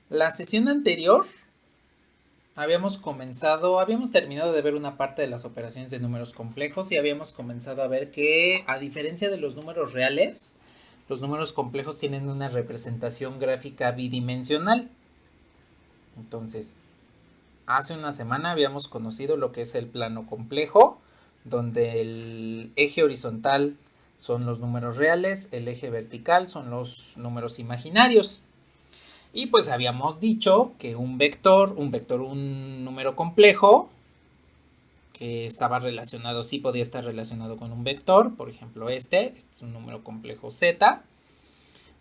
La sesión anterior habíamos terminado de ver una parte de las operaciones de números complejos y habíamos comenzado a ver que, a diferencia de los números reales, los números complejos tienen una representación gráfica bidimensional. Entonces, hace una semana habíamos conocido lo que es el plano complejo, donde el eje horizontal son los números reales, el eje vertical son los números imaginarios. Y pues habíamos dicho que un número complejo, que estaba relacionado, sí podía estar relacionado con un vector, por ejemplo este es un número complejo z,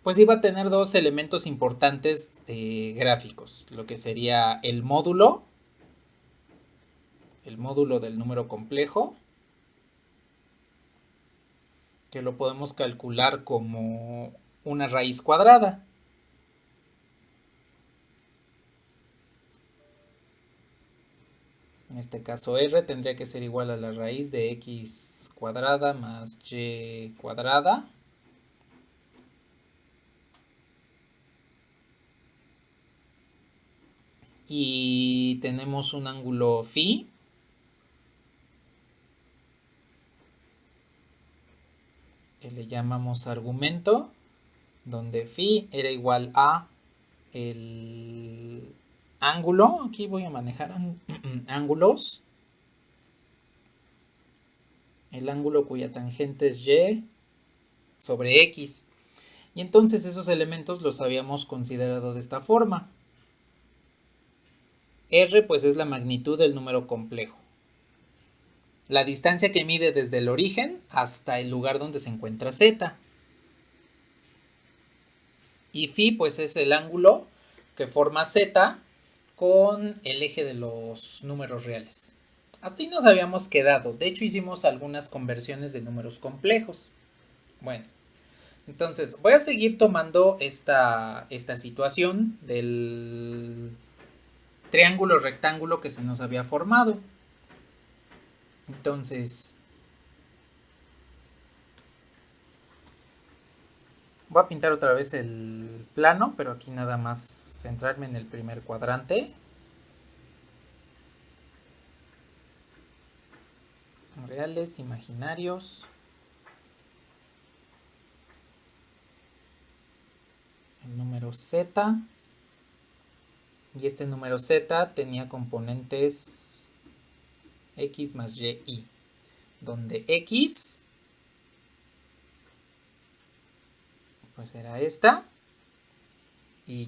pues iba a tener dos elementos importantes gráficos, lo que sería el módulo del número complejo, que lo podemos calcular como una raíz cuadrada. En este caso r tendría que ser igual a la raíz de x cuadrada más y cuadrada. Y tenemos un ángulo phi, que le llamamos argumento, donde phi era igual a el ángulo, aquí voy a manejar ángulos, el ángulo cuya tangente es y sobre x. Y entonces esos elementos los habíamos considerado de esta forma. R pues es la magnitud del número complejo, la distancia que mide desde el origen hasta el lugar donde se encuentra z. Y phi pues es el ángulo que forma z con el eje de los números reales. Hasta ahí nos habíamos quedado. De hecho hicimos algunas conversiones de números complejos. Bueno, entonces voy a seguir tomando esta situación del triángulo rectángulo que se nos había formado. Entonces voy a pintar otra vez el plano, pero aquí nada más centrarme en el primer cuadrante. Reales, imaginarios. El número z. Y este número z tenía componentes x más y, donde x pues era esta y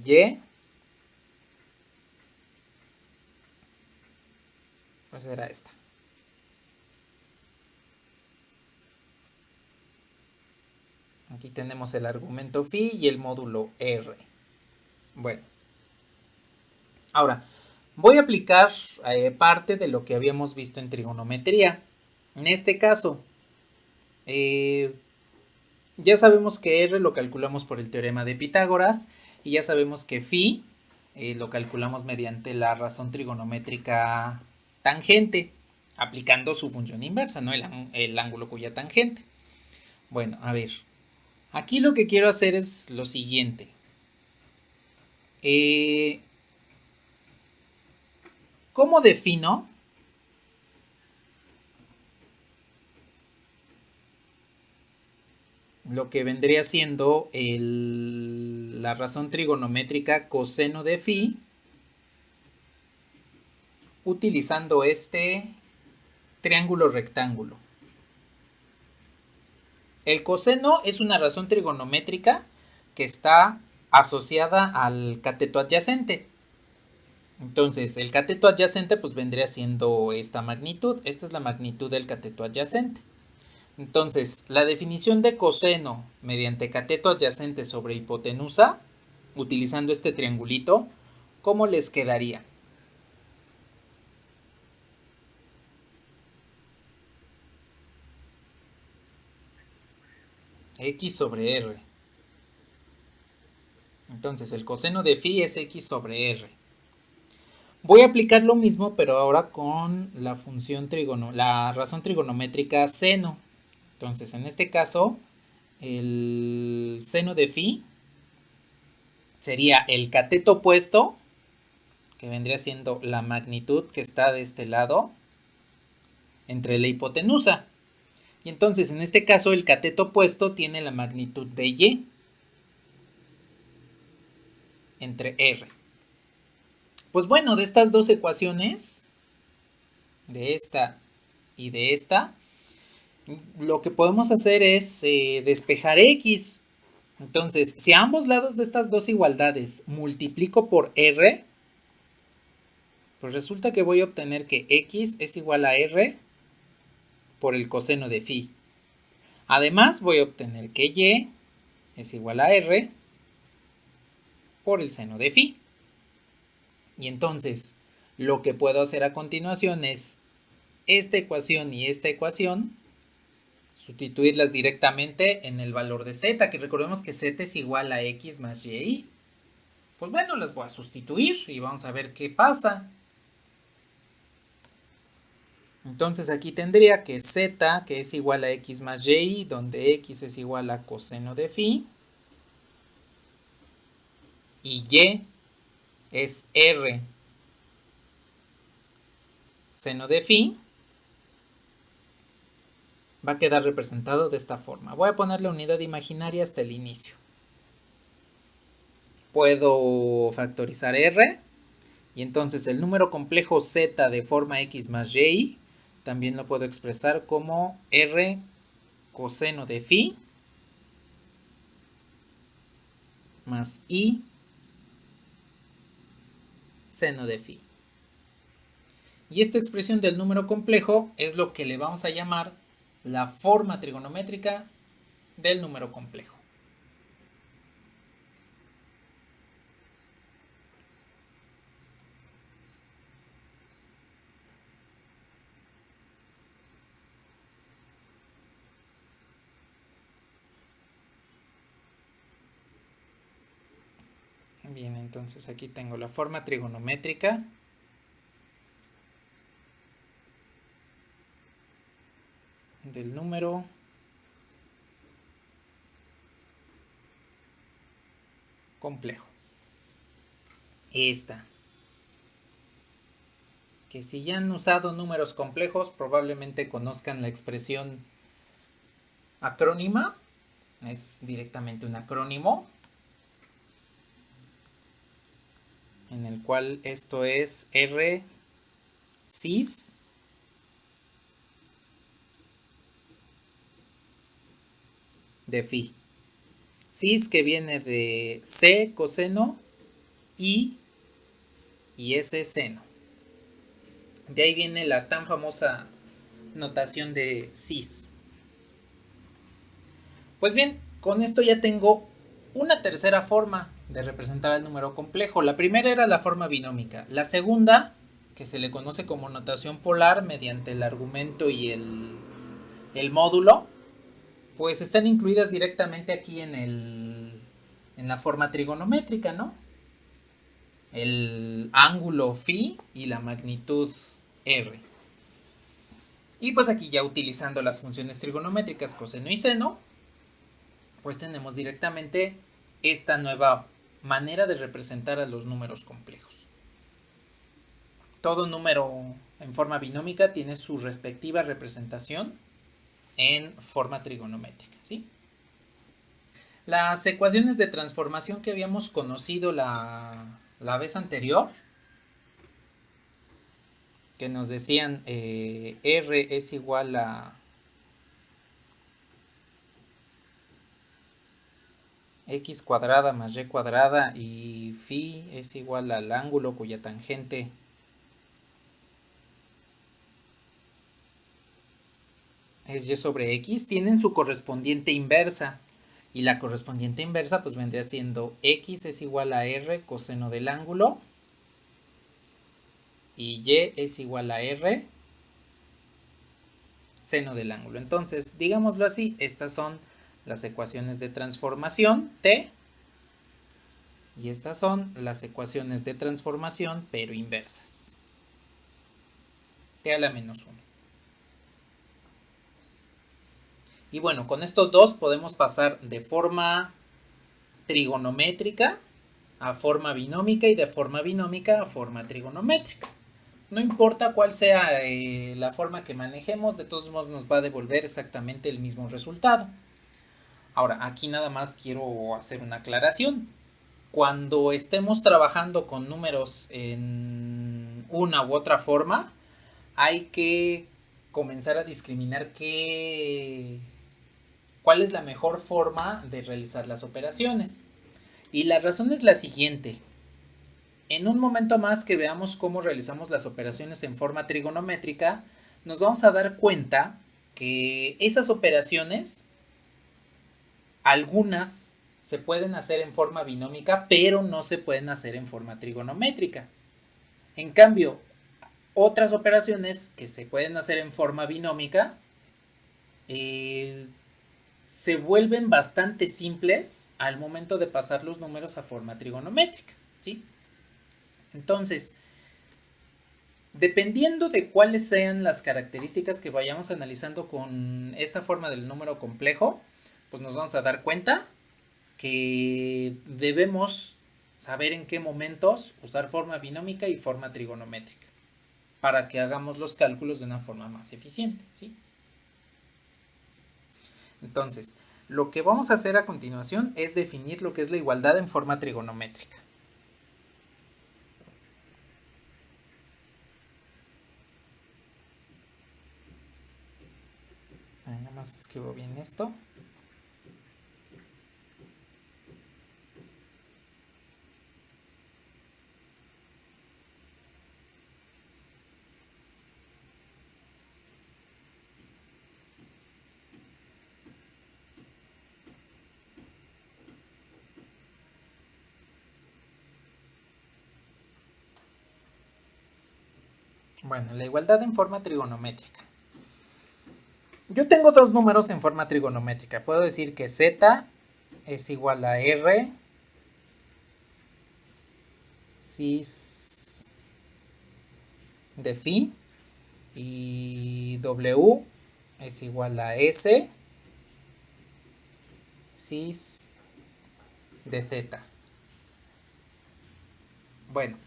pues era esta. Aquí tenemos el argumento phi y el módulo r. Bueno, ahora voy a aplicar parte de lo que habíamos visto en trigonometría. En este caso, ya sabemos que r lo calculamos por el teorema de Pitágoras y ya sabemos que phi lo calculamos mediante la razón trigonométrica tangente, aplicando su función inversa, ¿no? El ángulo cuya tangente. Bueno, a ver, aquí lo que quiero hacer es lo siguiente. ¿Cómo defino lo que vendría siendo la razón trigonométrica coseno de phi utilizando este triángulo rectángulo? El coseno es una razón trigonométrica que está asociada al cateto adyacente. Entonces, el cateto adyacente pues vendría siendo esta magnitud. Esta es la magnitud del cateto adyacente. Entonces, la definición de coseno mediante cateto adyacente sobre hipotenusa, utilizando este triangulito, ¿cómo les quedaría? X sobre R. Entonces, el coseno de phi es X sobre R. Voy a aplicar lo mismo, pero ahora con la función la razón trigonométrica seno. Entonces, en este caso, el seno de phi sería el cateto opuesto, que vendría siendo la magnitud que está de este lado, entre la hipotenusa. Y entonces, en este caso, el cateto opuesto tiene la magnitud de y entre r. Pues bueno, de estas dos ecuaciones, de esta y de esta, lo que podemos hacer es despejar x. Entonces, si a ambos lados de estas dos igualdades multiplico por r, pues resulta que voy a obtener que x es igual a r por el coseno de phi. Además, voy a obtener que y es igual a r por el seno de phi. Y entonces, lo que puedo hacer a continuación es esta ecuación y esta ecuación, sustituirlas directamente en el valor de z, que recordemos que z es igual a x más y. Pues bueno, las voy a sustituir y vamos a ver qué pasa. Entonces aquí tendría que z, que es igual a x más y, donde x es igual a coseno de phi, y y es r seno de phi, va a quedar representado de esta forma. Voy a poner la unidad imaginaria hasta el inicio. Puedo factorizar r, y entonces el número complejo z de forma x más y también lo puedo expresar como r coseno de phi más i seno de phi. Y esta expresión del número complejo es lo que le vamos a llamar la forma trigonométrica del número complejo. Bien, entonces aquí tengo la forma trigonométrica del número complejo. Esta. Que si ya han usado números complejos, probablemente conozcan la expresión acrónima. Es directamente un acrónimo, en el cual esto es R cis de phi. Cis que viene de C coseno y S seno. De ahí viene la tan famosa notación de cis. Pues bien, con esto ya tengo una tercera forma de representar el número complejo. La primera era la forma binómica. La segunda, que se le conoce como notación polar mediante el argumento y el módulo, pues están incluidas directamente aquí en la forma trigonométrica, ¿no? El ángulo phi y la magnitud r. Y pues aquí ya utilizando las funciones trigonométricas coseno y seno, pues tenemos directamente esta nueva manera de representar a los números complejos. Todo número en forma binómica tiene su respectiva representación en forma trigonométrica, ¿sí? Las ecuaciones de transformación que habíamos conocido la vez anterior, que nos decían R es igual a x cuadrada más y cuadrada y phi es igual al ángulo cuya tangente es y sobre x, tienen su correspondiente inversa. Y la correspondiente inversa pues vendría siendo x es igual a r coseno del ángulo y y es igual a r seno del ángulo. Entonces, digámoslo así, estas son las ecuaciones de transformación t y estas son las ecuaciones de transformación pero inversas. T a la menos 1. Y bueno, con estos dos podemos pasar de forma trigonométrica a forma binómica y de forma binómica a forma trigonométrica. No importa cuál sea la forma que manejemos, de todos modos nos va a devolver exactamente el mismo resultado. Ahora, aquí nada más quiero hacer una aclaración. Cuando estemos trabajando con números en una u otra forma, hay que comenzar a discriminar cuál es la mejor forma de realizar las operaciones. Y la razón es la siguiente. En un momento más que veamos cómo realizamos las operaciones en forma trigonométrica, nos vamos a dar cuenta que esas operaciones, algunas se pueden hacer en forma binómica, pero no se pueden hacer en forma trigonométrica. En cambio, otras operaciones que se pueden hacer en forma binómica se vuelven bastante simples al momento de pasar los números a forma trigonométrica, ¿sí? Entonces, dependiendo de cuáles sean las características que vayamos analizando con esta forma del número complejo, pues nos vamos a dar cuenta que debemos saber en qué momentos usar forma binómica y forma trigonométrica para que hagamos los cálculos de una forma más eficiente, ¿sí? Entonces, lo que vamos a hacer a continuación es definir lo que es la igualdad en forma trigonométrica. Nada más escribo bien esto. Bueno, la igualdad en forma trigonométrica. Yo tengo dos números en forma trigonométrica. Puedo decir que z es igual a r cis de phi y w es igual a s cis de z. Bueno,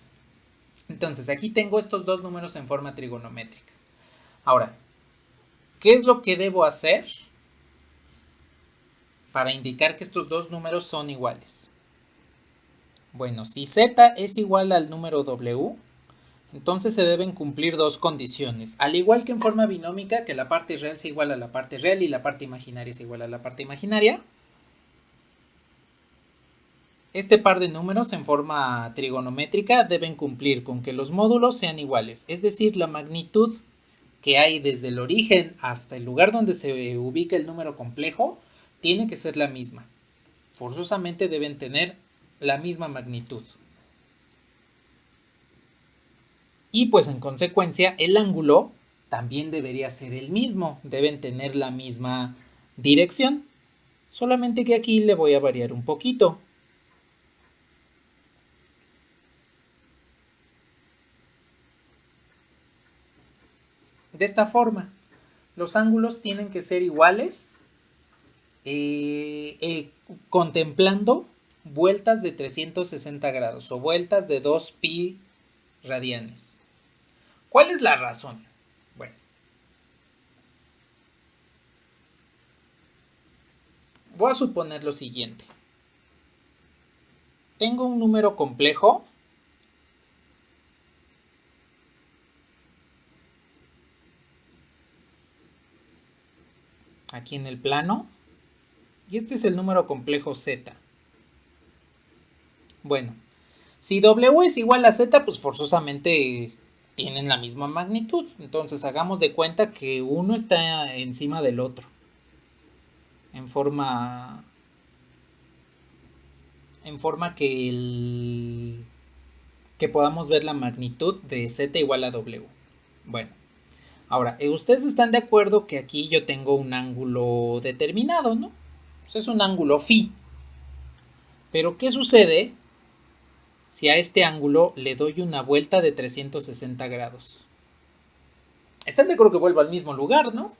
entonces aquí tengo estos dos números en forma trigonométrica. Ahora, ¿qué es lo que debo hacer para indicar que estos dos números son iguales? Bueno, si z es igual al número w, entonces se deben cumplir dos condiciones. Al igual que en forma binómica, que la parte real sea igual a la parte real y la parte imaginaria sea igual a la parte imaginaria, este par de números en forma trigonométrica deben cumplir con que los módulos sean iguales, es decir, la magnitud que hay desde el origen hasta el lugar donde se ubica el número complejo tiene que ser la misma. Forzosamente deben tener la misma magnitud. Y pues en consecuencia el ángulo también debería ser el mismo, deben tener la misma dirección, solamente que aquí le voy a variar un poquito. De esta forma, los ángulos tienen que ser iguales, contemplando vueltas de 360 grados o vueltas de 2pi radianes. ¿Cuál es la razón? Bueno, voy a suponer lo siguiente. Tengo un número complejo aquí en el plano y este es el número complejo z. Bueno, si w es igual a z, pues forzosamente tienen la misma magnitud. Entonces hagamos de cuenta que uno está encima del otro. En forma que podamos ver la magnitud de z igual a w. Bueno, ahora, ustedes están de acuerdo que aquí yo tengo un ángulo determinado, ¿no? Pues es un ángulo phi. Pero ¿qué sucede si a este ángulo le doy una vuelta de 360 grados? Están de acuerdo que vuelvo al mismo lugar, ¿no?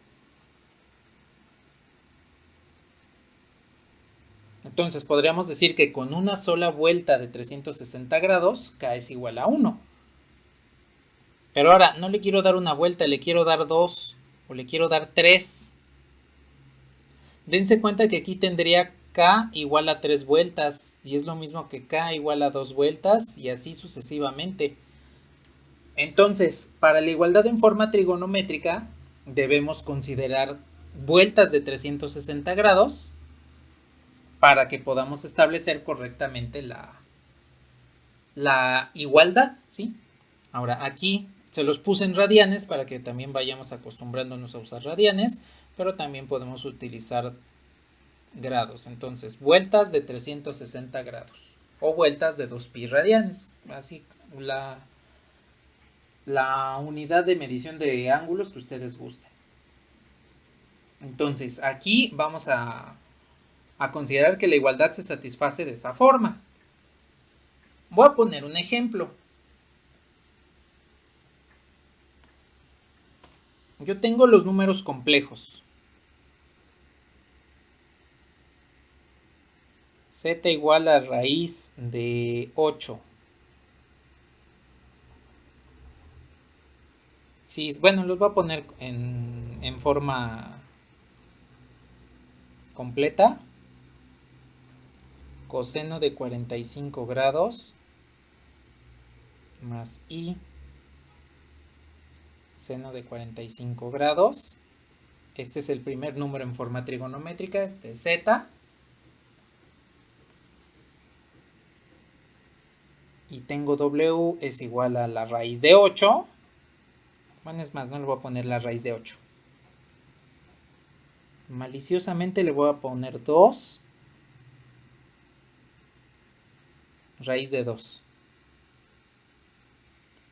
Entonces podríamos decir que con una sola vuelta de 360 grados, K es igual a 1. Pero ahora no le quiero dar una vuelta, le quiero dar 2 o le quiero dar 3. Dense cuenta que aquí tendría K igual a 3 vueltas y es lo mismo que K igual a 2 vueltas y así sucesivamente. Entonces, para la igualdad en forma trigonométrica debemos considerar vueltas de 360 grados para que podamos establecer correctamente la igualdad, ¿sí? Ahora aquí se los puse en radianes para que también vayamos acostumbrándonos a usar radianes, pero también podemos utilizar grados. Entonces, vueltas de 360 grados o vueltas de 2pi radianes. Así la unidad de medición de ángulos que ustedes gusten. Entonces, aquí vamos a considerar que la igualdad se satisface de esa forma. Voy a poner un ejemplo. Yo tengo los números complejos. Z igual a raíz de 8. Sí, bueno, los voy a poner en forma completa. Coseno de 45 grados más i seno de 45 grados. Este es el primer número en forma trigonométrica, este es z. Y tengo w es igual a la raíz de 8. Bueno, es más, no le voy a poner la raíz de 8. Maliciosamente le voy a poner 2 raíz de 2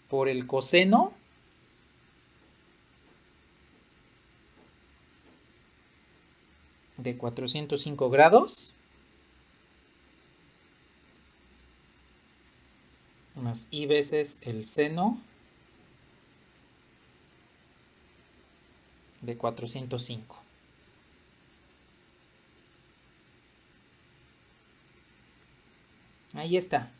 por el coseno de 405 grados más i veces el seno de 405. Ahí está.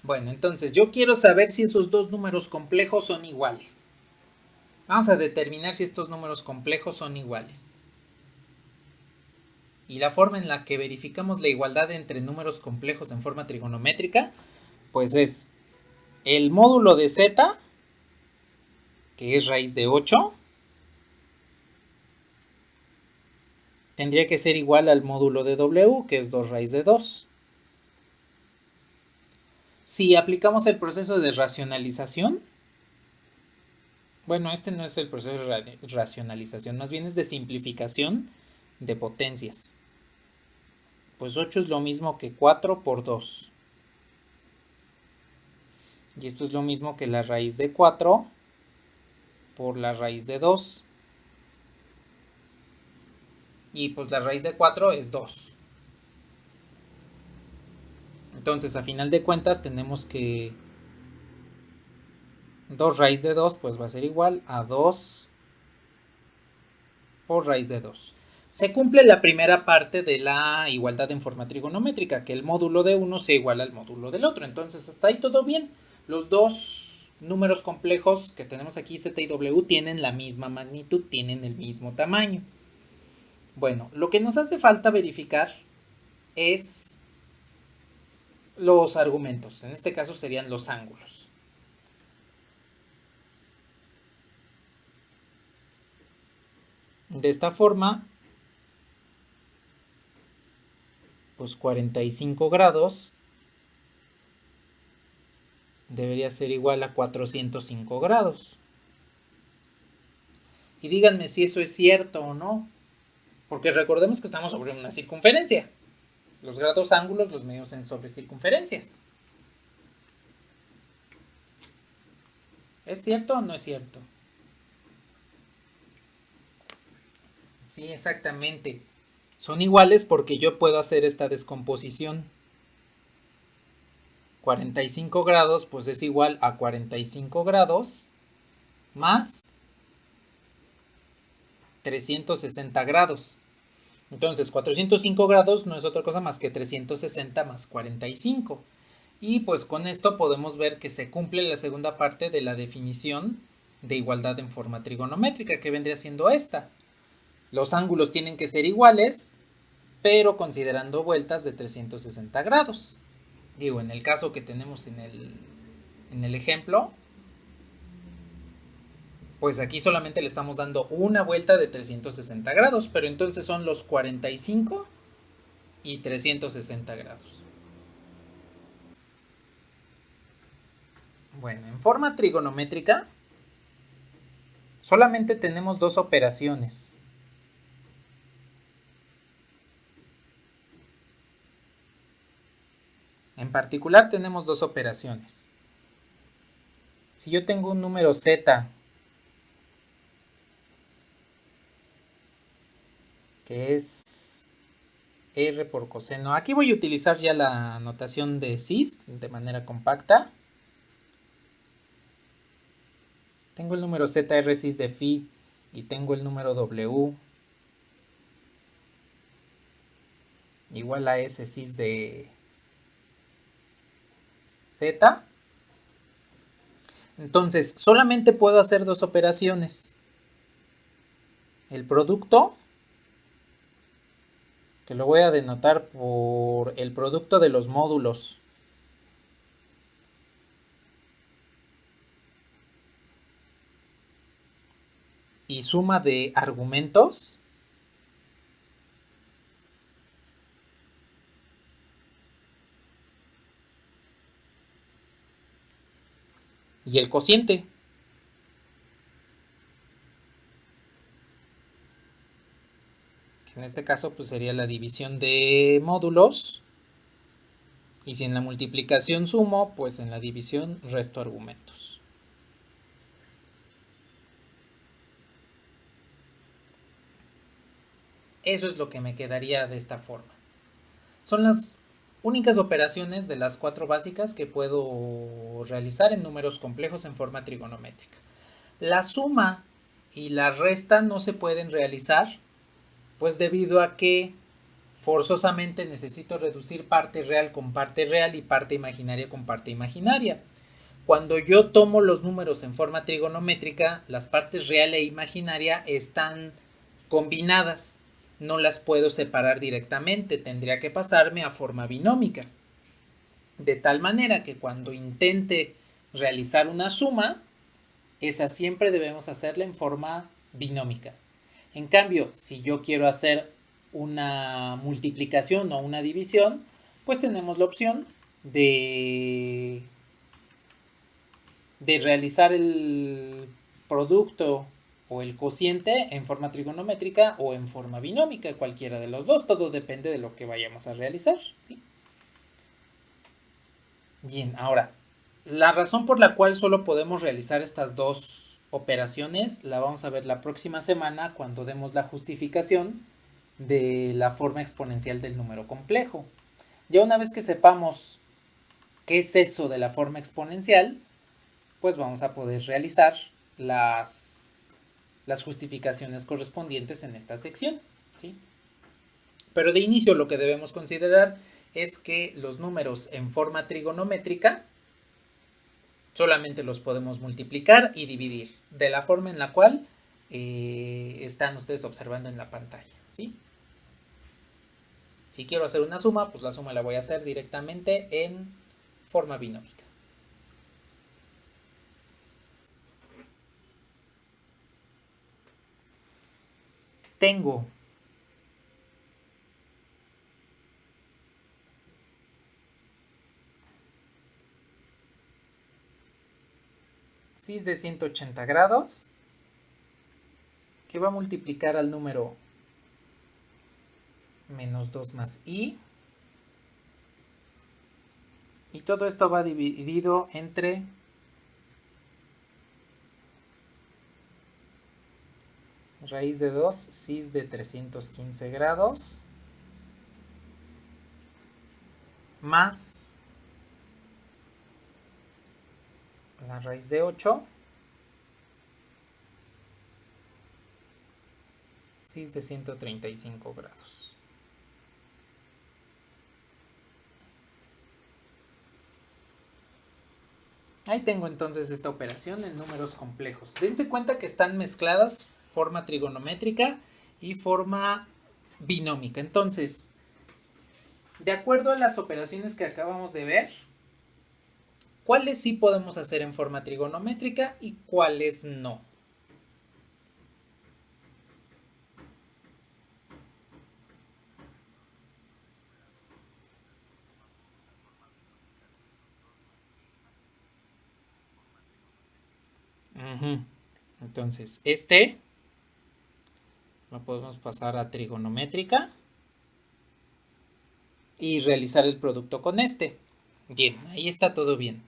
Bueno, entonces yo quiero saber si esos dos números complejos son iguales. Vamos a determinar si estos números complejos son iguales. Y la forma en la que verificamos la igualdad entre números complejos en forma trigonométrica, pues es el módulo de z, que es raíz de 8, tendría que ser igual al módulo de w, que es 2 raíz de 2. Si aplicamos el proceso de racionalización, bueno, este no es el proceso de racionalización, más bien es de simplificación de potencias. Pues 8 es lo mismo que 4 por 2. Y esto es lo mismo que la raíz de 4 por la raíz de 2. Y pues la raíz de 4 es 2. Entonces, a final de cuentas, tenemos que 2 raíz de 2 pues va a ser igual a 2 por raíz de 2. Se cumple la primera parte de la igualdad en forma trigonométrica, que el módulo de uno sea igual al módulo del otro. Entonces, hasta ahí todo bien. Los dos números complejos que tenemos aquí, z y w, tienen la misma magnitud, tienen el mismo tamaño. Bueno, lo que nos hace falta verificar es los argumentos. En este caso serían los ángulos. De esta forma, pues 45 grados debería ser igual a 405 grados. Y díganme si eso es cierto o no, porque recordemos que estamos sobre una circunferencia. Los grados ángulos los medimos sobre circunferencias. ¿Es cierto o no es cierto? Sí, exactamente. Son iguales porque yo puedo hacer esta descomposición. 45 grados pues es igual a 45 grados más 360 grados. Entonces 405 grados no es otra cosa más que 360 más 45. Y pues con esto podemos ver que se cumple la segunda parte de la definición de igualdad en forma trigonométrica, que vendría siendo esta. Los ángulos tienen que ser iguales, pero considerando vueltas de 360 grados. Digo, en el caso que tenemos en el ejemplo, pues aquí solamente le estamos dando una vuelta de 360 grados, pero entonces son los 45 y 360 grados. Bueno, en forma trigonométrica solamente tenemos dos operaciones. En particular tenemos dos operaciones. Si yo tengo un número z que es r por coseno, aquí voy a utilizar ya la notación de cis de manera compacta. Tengo el número z r cis de phi y tengo el número w igual a s cis de z. Entonces, solamente puedo hacer dos operaciones. El producto, que lo voy a denotar por el producto de los módulos. Y suma de argumentos. Y el cociente. Que en este caso pues sería la división de módulos. Y si en la multiplicación sumo, pues en la división resto argumentos. Eso es lo que me quedaría de esta forma. Son las únicas operaciones de las 4 básicas que puedo realizar en números complejos en forma trigonométrica. La suma y la resta no se pueden realizar, pues debido a que forzosamente necesito reducir parte real con parte real y parte imaginaria con parte imaginaria. Cuando yo tomo los números en forma trigonométrica, las partes real e imaginaria están combinadas. No las puedo separar directamente, tendría que pasarme a forma binómica. De tal manera que cuando intente realizar una suma, esa siempre debemos hacerla en forma binómica. En cambio, si yo quiero hacer una multiplicación o una división, pues tenemos la opción de realizar el producto o el cociente en forma trigonométrica o en forma binómica, cualquiera de los dos, todo depende de lo que vayamos a realizar, ¿sí? Bien, ahora, la razón por la cual solo podemos realizar estas dos operaciones la vamos a ver la próxima semana cuando demos la justificación de la forma exponencial del número complejo. Ya una vez que sepamos qué es eso de la forma exponencial, pues vamos a poder realizar las justificaciones correspondientes en esta sección, ¿sí? Pero de inicio lo que debemos considerar es que los números en forma trigonométrica solamente los podemos multiplicar y dividir de la forma en la cual están ustedes observando en la pantalla, ¿sí? Si quiero hacer una suma, pues la suma la voy a hacer directamente en forma binómica. Tengo cis de 180 grados que va a multiplicar al número menos 2 más i. Y todo esto va dividido entre raíz de 2 cis de 315 grados más la raíz de 8 cis de 135 grados. Ahí tengo entonces esta operación en números complejos. Dense cuenta que están mezcladas forma trigonométrica y forma binómica. Entonces, de acuerdo a las operaciones que acabamos de ver, ¿cuáles sí podemos hacer en forma trigonométrica y cuáles no? Entonces, este lo podemos pasar a trigonométrica y realizar el producto con este. Bien, ahí está todo bien.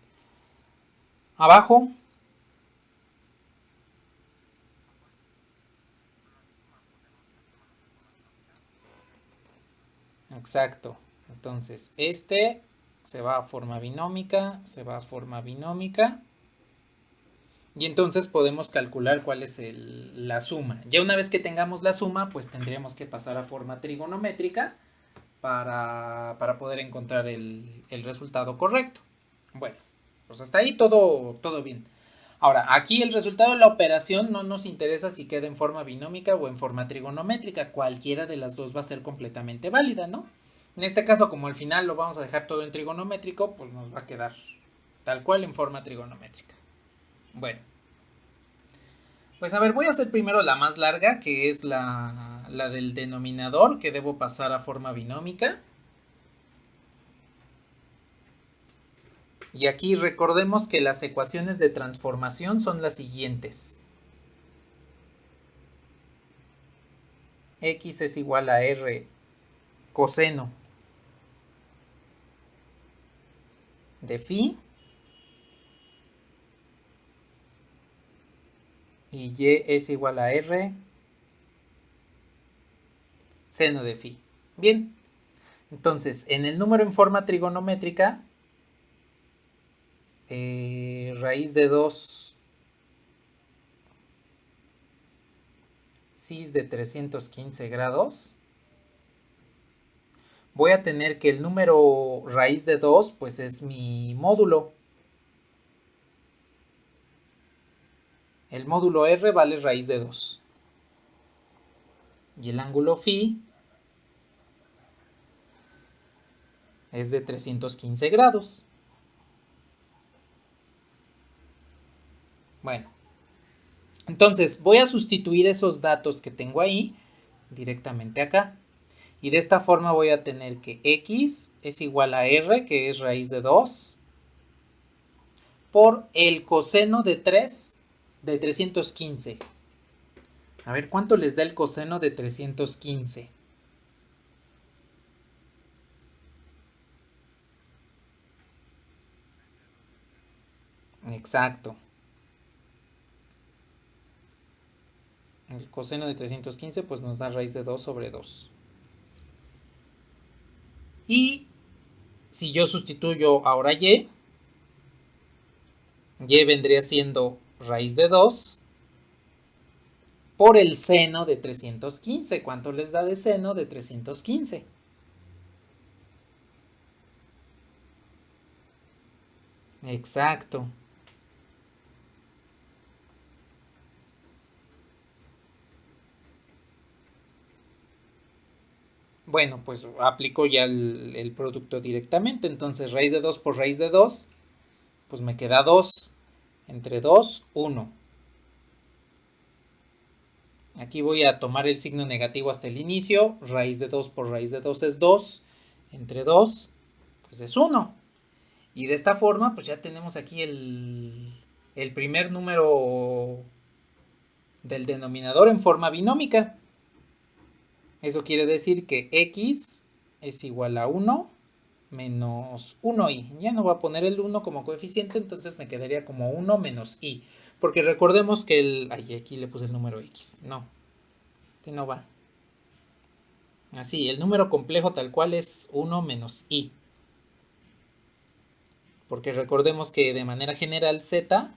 Abajo. Exacto. Entonces, este se va a forma binómica, se va a forma binómica. Y entonces podemos calcular cuál es la suma. Ya una vez que tengamos la suma, pues tendríamos que pasar a forma trigonométrica para poder encontrar el resultado correcto. Bueno, pues hasta ahí todo bien. Ahora, aquí el resultado de la operación no nos interesa si queda en forma binómica o en forma trigonométrica. Cualquiera de las dos va a ser completamente válida, ¿no? En este caso, como al final lo vamos a dejar todo en trigonométrico, pues nos va a quedar tal cual en forma trigonométrica. Bueno, pues a ver, voy a hacer primero la más larga, que es la del denominador, que debo pasar a forma binómica. Y aquí recordemos que las ecuaciones de transformación son las siguientes. X es igual a R coseno de phi y Y es igual a R seno de phi. Bien, entonces en el número en forma trigonométrica, raíz de 2 cis de 315 grados, voy a tener que el número raíz de 2 pues es mi módulo. El módulo R vale raíz de 2. Y el ángulo phi es de 315 grados. Bueno, entonces voy a sustituir esos datos que tengo ahí directamente acá. Y de esta forma voy a tener que X es igual a R, que es raíz de 2, por el coseno de 3 de 315. A ver, ¿cuánto les da el coseno de 315? Exacto. El coseno de 315 pues nos da raíz de 2 sobre 2. Y si yo sustituyo ahora Y vendría siendo raíz de 2 por el seno de 315. ¿Cuánto les da de seno de 315? Exacto. Bueno, pues aplico ya el producto directamente. Entonces, raíz de 2 por raíz de 2, pues me queda 2. Entre 2, 1. Aquí voy a tomar el signo negativo hasta el inicio. Raíz de 2 por raíz de 2 es 2. Entre 2, pues es 1. Y de esta forma, pues ya tenemos aquí el primer número del denominador en forma binómica. Eso quiere decir que X es igual a 1 menos 1i. Ya no voy a poner el 1 como coeficiente, entonces me quedaría como 1 menos i. Porque recordemos que aquí le puse el número X. No, este no va. Así, el número complejo tal cual es 1 menos i. Porque recordemos que de manera general z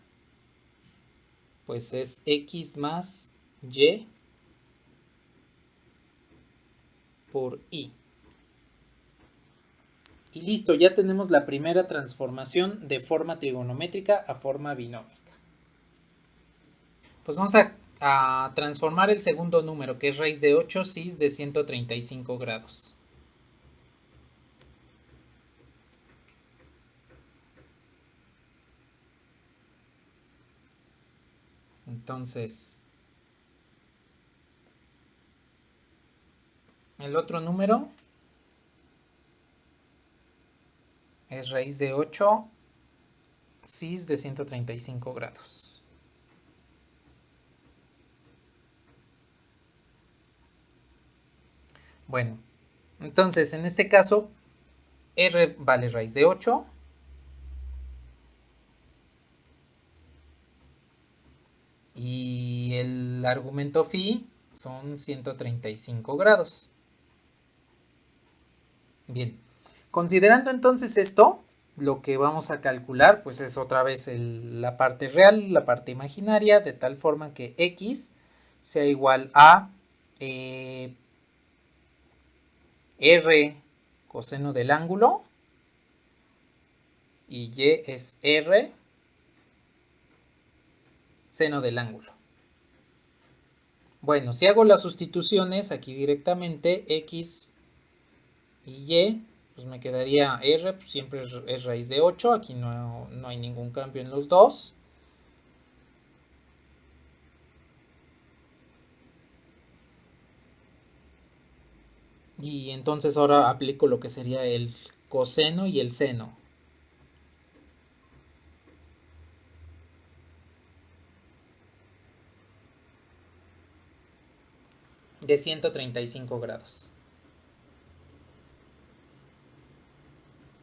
pues es x más y por i. Y listo, ya tenemos la primera transformación de forma trigonométrica a forma binómica. Pues vamos a transformar el segundo número, que es raíz de 8 cis de 135 grados. Entonces, el otro número es raíz de 8 cis de 135 grados. Bueno, entonces en este caso, r vale raíz de 8. Y el argumento phi son 135 grados. Bien, considerando entonces esto, lo que vamos a calcular pues es otra vez la parte real, la parte imaginaria, de tal forma que x sea igual a r coseno del ángulo y y es r seno del ángulo. Bueno, si hago las sustituciones aquí directamente, x y y, pues me quedaría r, pues siempre es raíz de 8, aquí no hay ningún cambio en los dos. Y entonces ahora aplico lo que sería el coseno y el seno. De 135 grados.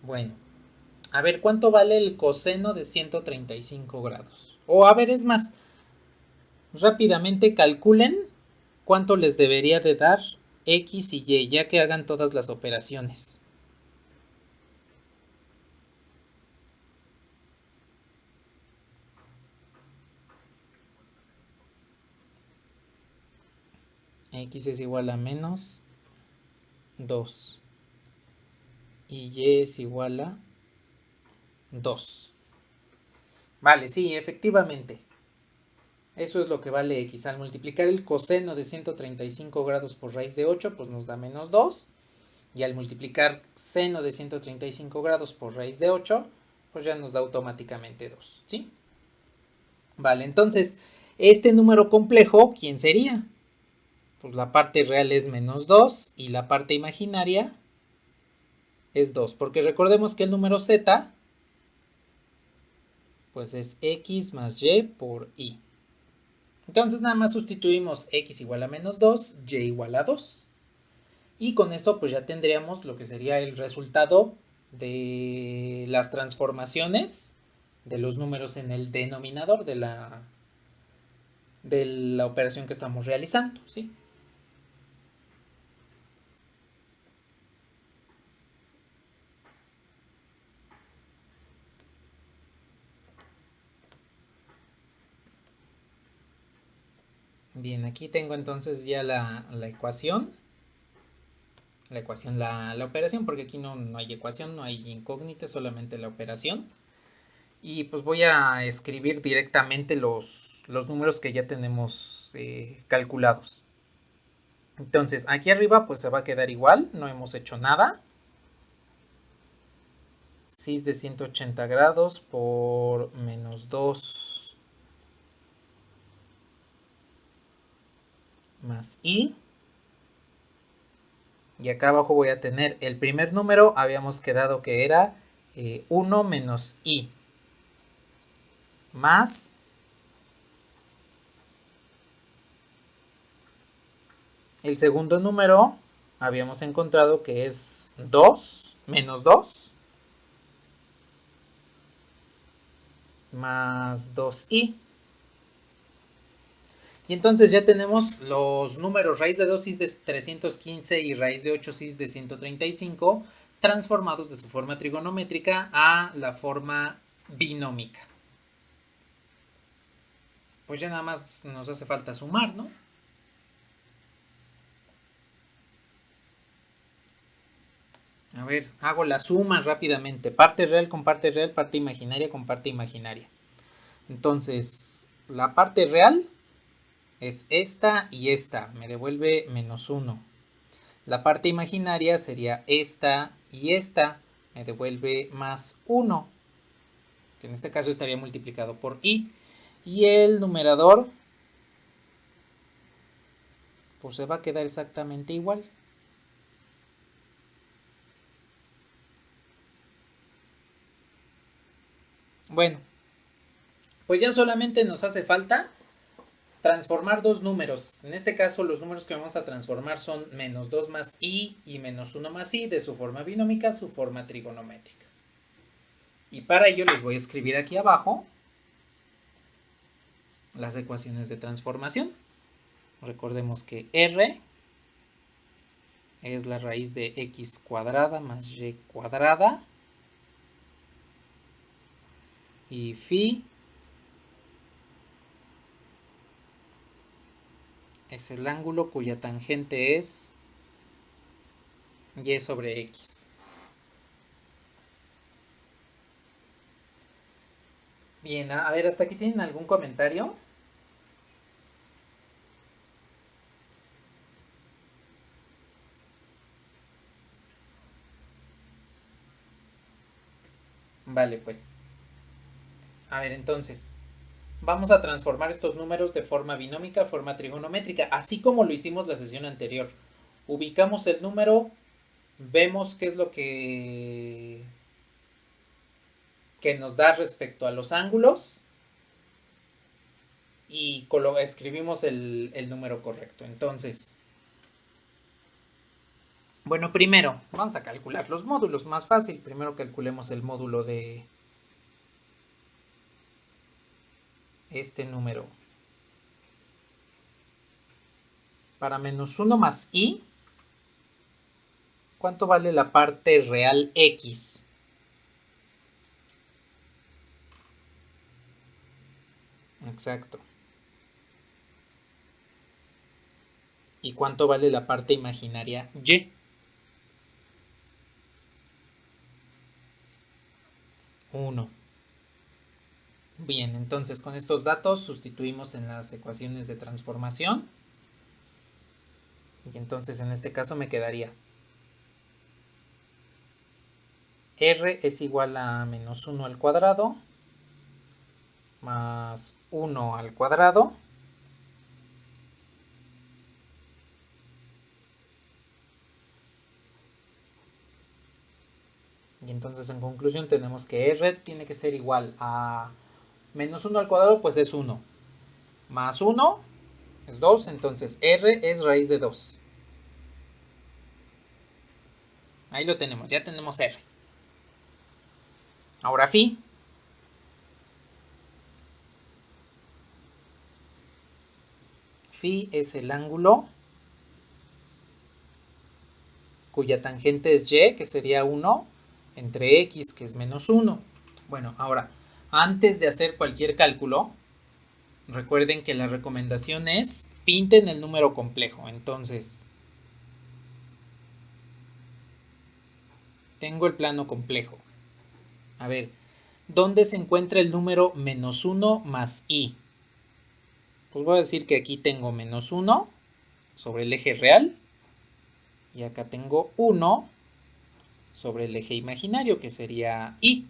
Bueno, a ver, ¿cuánto vale el coseno de 135 grados? O a ver, es más, rápidamente calculen cuánto les debería de dar x y y, ya que hagan todas las operaciones. X es igual a menos 2 y y es igual a 2. Vale, sí, efectivamente. Eso es lo que vale x. Al multiplicar el coseno de 135 grados por raíz de 8, pues nos da menos 2. Y al multiplicar seno de 135 grados por raíz de 8, pues ya nos da automáticamente 2, ¿sí? Vale, entonces, este número complejo, ¿quién sería? Pues la parte real es menos 2 y la parte imaginaria es 2, porque recordemos que el número z pues es x más y por i. Entonces nada más sustituimos x igual a menos 2, y igual a 2. Y con eso pues ya tendríamos lo que sería el resultado de las transformaciones de los números en el denominador de la operación que estamos realizando, ¿sí? Bien, aquí tengo entonces ya la ecuación. La ecuación, la operación, porque aquí no hay ecuación, no hay incógnita, solamente la operación. Y pues voy a escribir directamente los números que ya tenemos calculados. Entonces, aquí arriba pues se va a quedar igual, no hemos hecho nada. Cis de 180 grados por menos 2 más i. Y acá abajo voy a tener el primer número, habíamos quedado que era 1 menos i. Más el segundo número, habíamos encontrado que es 2 menos 2 más 2i. Y entonces ya tenemos los números raíz de 2 cis de 315 y raíz de 8 cis de 135 transformados de su forma trigonométrica a la forma binómica. Pues ya nada más nos hace falta sumar, ¿no? A ver, hago la suma rápidamente. Parte real con parte real, parte imaginaria con parte imaginaria. Entonces, la parte real es esta y esta. Me devuelve -1. La parte imaginaria sería esta y esta. Me devuelve +1. Que en este caso estaría multiplicado por i. Y el numerador, pues se va a quedar exactamente igual. Bueno, pues ya solamente nos hace falta transformar dos números. En este caso los números que vamos a transformar son -2 más i y -1 más i de su forma binómica a su forma trigonométrica. Y para ello les voy a escribir aquí abajo las ecuaciones de transformación. Recordemos que r es la raíz de x cuadrada más y cuadrada. Y phi es el ángulo cuya tangente es y sobre x. Bien, a ver, ¿hasta aquí tienen algún comentario? Vale, pues. A ver, entonces, vamos a transformar estos números de forma binómica a forma trigonométrica, así como lo hicimos la sesión anterior. Ubicamos el número, vemos qué es lo que nos da respecto a los ángulos y escribimos el número correcto. Entonces, bueno, primero vamos a calcular los módulos, más fácil. Primero calculemos el módulo de este número. Para -1 más i, ¿cuánto vale la parte real x? Exacto. ¿Y cuánto vale la parte imaginaria y? 1. Bien, entonces con estos datos sustituimos en las ecuaciones de transformación. Y entonces en este caso me quedaría r es igual a -1 al cuadrado más 1 al cuadrado y entonces en conclusión tenemos que r tiene que ser igual a -1 al cuadrado, pues es 1, más 1 es 2, entonces r es raíz de 2. Ahí lo tenemos, ya tenemos r. Ahora phi. Phi es el ángulo cuya tangente es y, que sería 1, entre x, que es -1. Bueno, ahora, antes de hacer cualquier cálculo, recuerden que la recomendación es pinten el número complejo. Entonces, tengo el plano complejo. A ver, ¿dónde se encuentra el número -1 más i? Pues voy a decir que aquí tengo -1 sobre el eje real y acá tengo 1 sobre el eje imaginario, que sería i.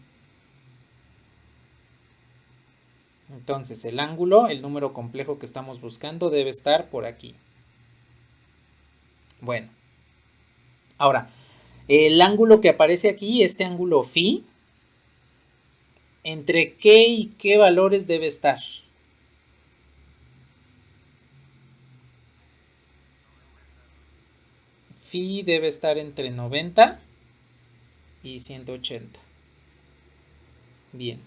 Entonces el ángulo, el número complejo que estamos buscando, debe estar por aquí. Bueno, ahora, el ángulo que aparece aquí, este ángulo phi, ¿entre qué y qué valores debe estar? Phi debe estar entre 90 y 180. Bien.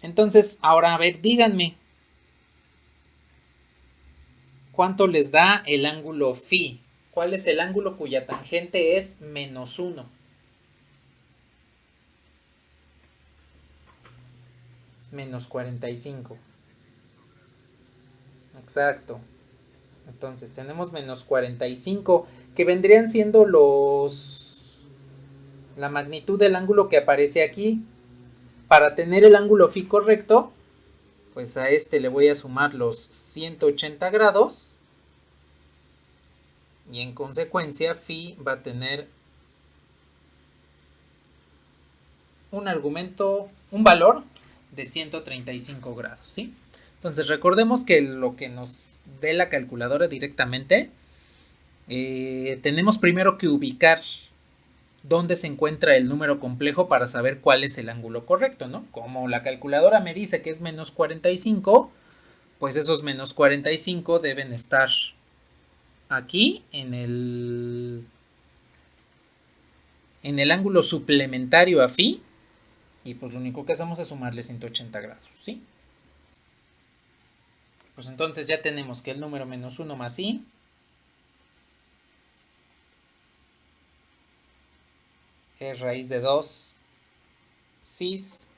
Entonces, ahora a ver, díganme, ¿cuánto les da el ángulo phi? ¿Cuál es el ángulo cuya tangente es -1? -45. Exacto. Entonces tenemos menos 45, que vendrían siendo la magnitud del ángulo que aparece aquí. Para tener el ángulo phi correcto, pues a este le voy a sumar los 180 grados. Y en consecuencia phi va a tener un valor de 135 grados, ¿sí? Entonces recordemos que lo que nos dé la calculadora directamente, tenemos primero que ubicar dónde se encuentra el número complejo para saber cuál es el ángulo correcto, ¿no? Como la calculadora me dice que es menos 45, pues esos menos 45 deben estar aquí en el ángulo suplementario a phi, y pues lo único que hacemos es sumarle 180 grados, ¿sí? Pues entonces ya tenemos que el número menos 1 más i es raíz de 2 cis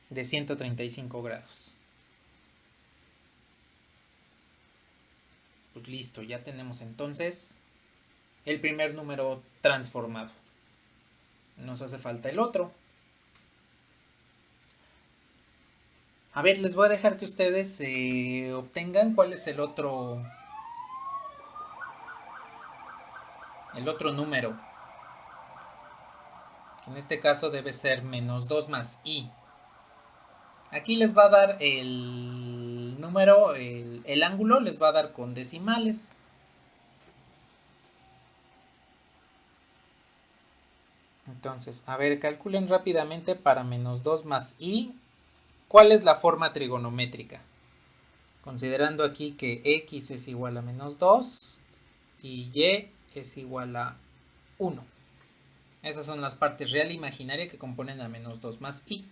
de 135 grados. Pues listo, ya tenemos entonces el primer número transformado. Nos hace falta el otro. A ver, les voy a dejar que ustedes obtengan cuál es el otro número. En este caso debe ser menos 2 más i. Aquí les va a dar el número, el ángulo les va a dar con decimales. Entonces, a ver, calculen rápidamente para menos 2 más i. ¿Cuál es la forma trigonométrica? Considerando aquí que x es igual a menos 2 y y es igual a 1. Esas son las partes real e imaginaria que componen a menos 2 más i.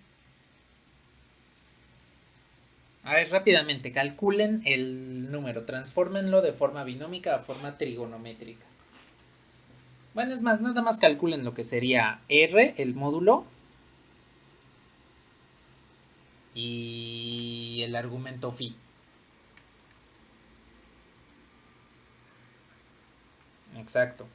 A ver, rápidamente, calculen el número, transfórmenlo de forma binómica a forma trigonométrica. Bueno, es más, nada más calculen lo que sería r, el módulo, y el argumento phi. Exacto.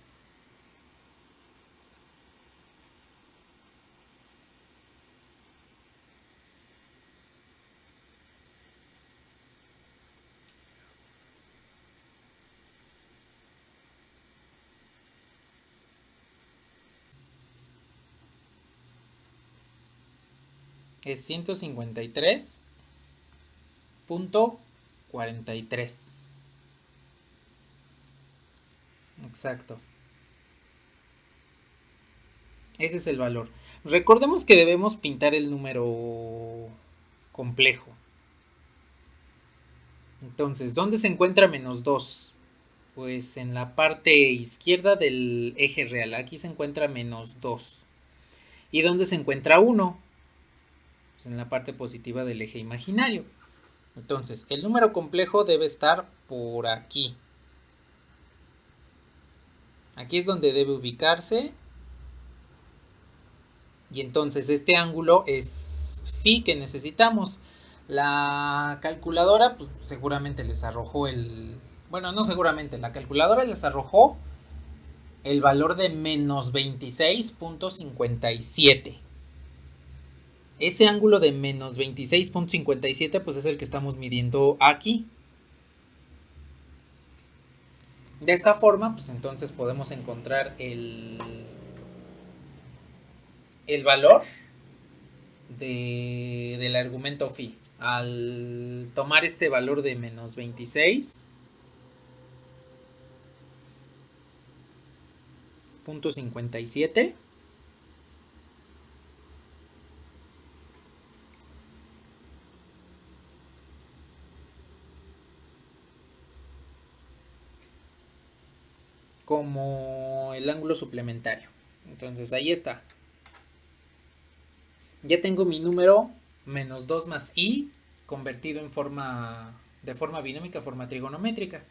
Es 153.43. Exacto. Ese es el valor. Recordemos que debemos pintar el número complejo. Entonces, ¿dónde se encuentra menos 2? Pues en la parte izquierda del eje real. Aquí se encuentra menos 2. ¿Y dónde se encuentra 1? Pues en la parte positiva del eje imaginario. Entonces, el número complejo debe estar por aquí. Aquí es donde debe ubicarse. Y entonces este ángulo es phi que necesitamos. La calculadora pues, seguramente les arrojó bueno, no seguramente, la calculadora les arrojó el valor de menos 26.57. Ese ángulo de menos 26.57 pues es el que estamos midiendo aquí. De esta forma, pues entonces podemos encontrar el valor del argumento phi. Al tomar este valor de menos 26.57, como el ángulo suplementario. Entonces ahí está. Ya tengo mi número menos 2 más i convertido de forma binómica a forma trigonométrica.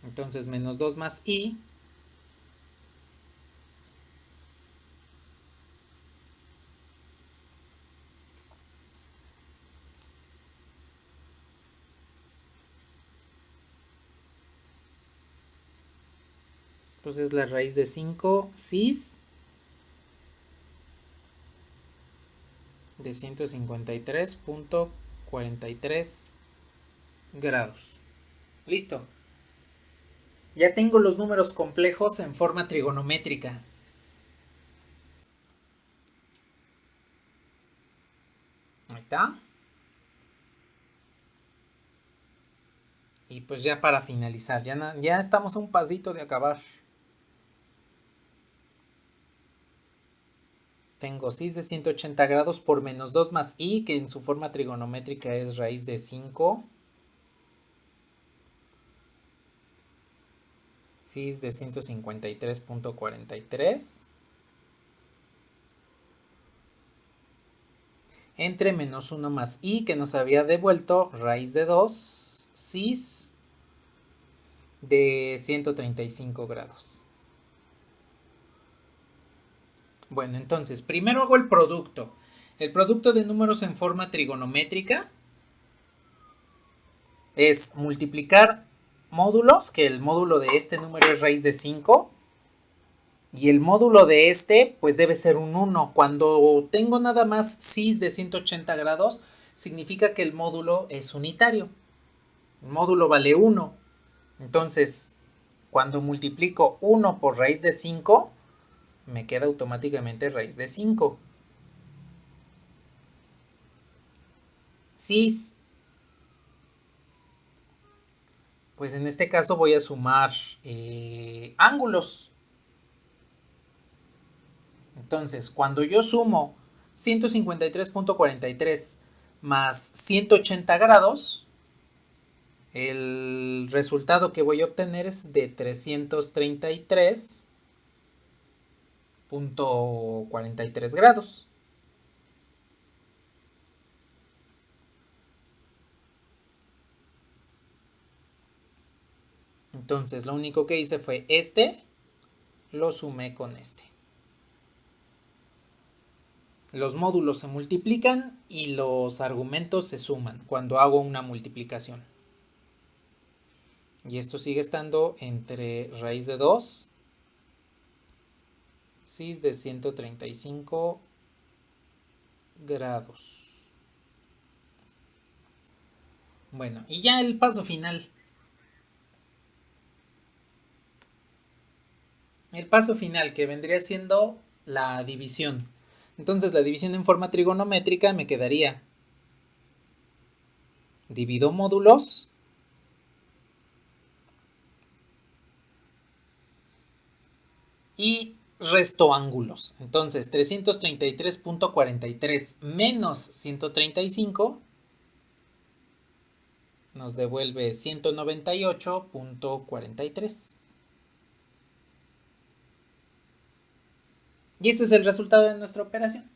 Entonces menos 2 más i Entonces la raíz de 5 cis de 153.43 grados. Listo. Ya tengo los números complejos en forma trigonométrica. Ahí está. Y pues ya para finalizar, ya estamos a un pasito de acabar. Tengo cis de 180 grados por menos 2 más i, que en su forma trigonométrica es raíz de 5. Cis de 153.43. Entre menos 1 más i, que nos había devuelto raíz de 2. Cis de 135 grados. Bueno, entonces, primero hago el producto. El producto de números en forma trigonométrica es multiplicar módulos, que el módulo de este número es raíz de 5. Y el módulo de este, pues debe ser un 1. Cuando tengo nada más cis de 180 grados, significa que el módulo es unitario. El módulo vale 1. Entonces, cuando multiplico 1 por raíz de 5, me queda automáticamente raíz de 5. Cis. Pues en este caso voy a sumar ángulos. Entonces, cuando yo sumo 153.43 más 180 grados, el resultado que voy a obtener es de 333.43 grados. Entonces, lo único que hice fue lo sumé con este. Los módulos se multiplican y los argumentos se suman cuando hago una multiplicación. Y esto sigue estando entre raíz de 2, cis de 135 grados. Bueno, y ya el paso final. El paso final, que vendría siendo la división. Entonces la división en forma trigonométrica me quedaría: divido módulos y resto ángulos. Entonces 333.43 menos 135 nos devuelve 198.43. Y este es el resultado de nuestra operación.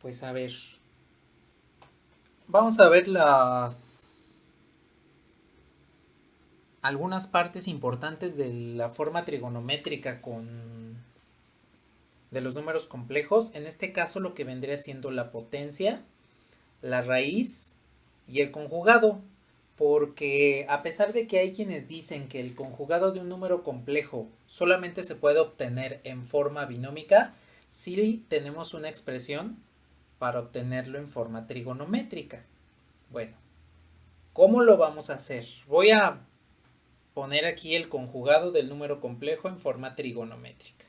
Pues a ver. Vamos a ver algunas partes importantes de la forma trigonométrica de los números complejos. En este caso lo que vendría siendo la potencia, la raíz y el conjugado. Porque a pesar de que hay quienes dicen que el conjugado de un número complejo solamente se puede obtener en forma binómica, sí tenemos una expresión para obtenerlo en forma trigonométrica. Bueno, ¿cómo lo vamos a hacer? Voy a poner aquí el conjugado del número complejo en forma trigonométrica.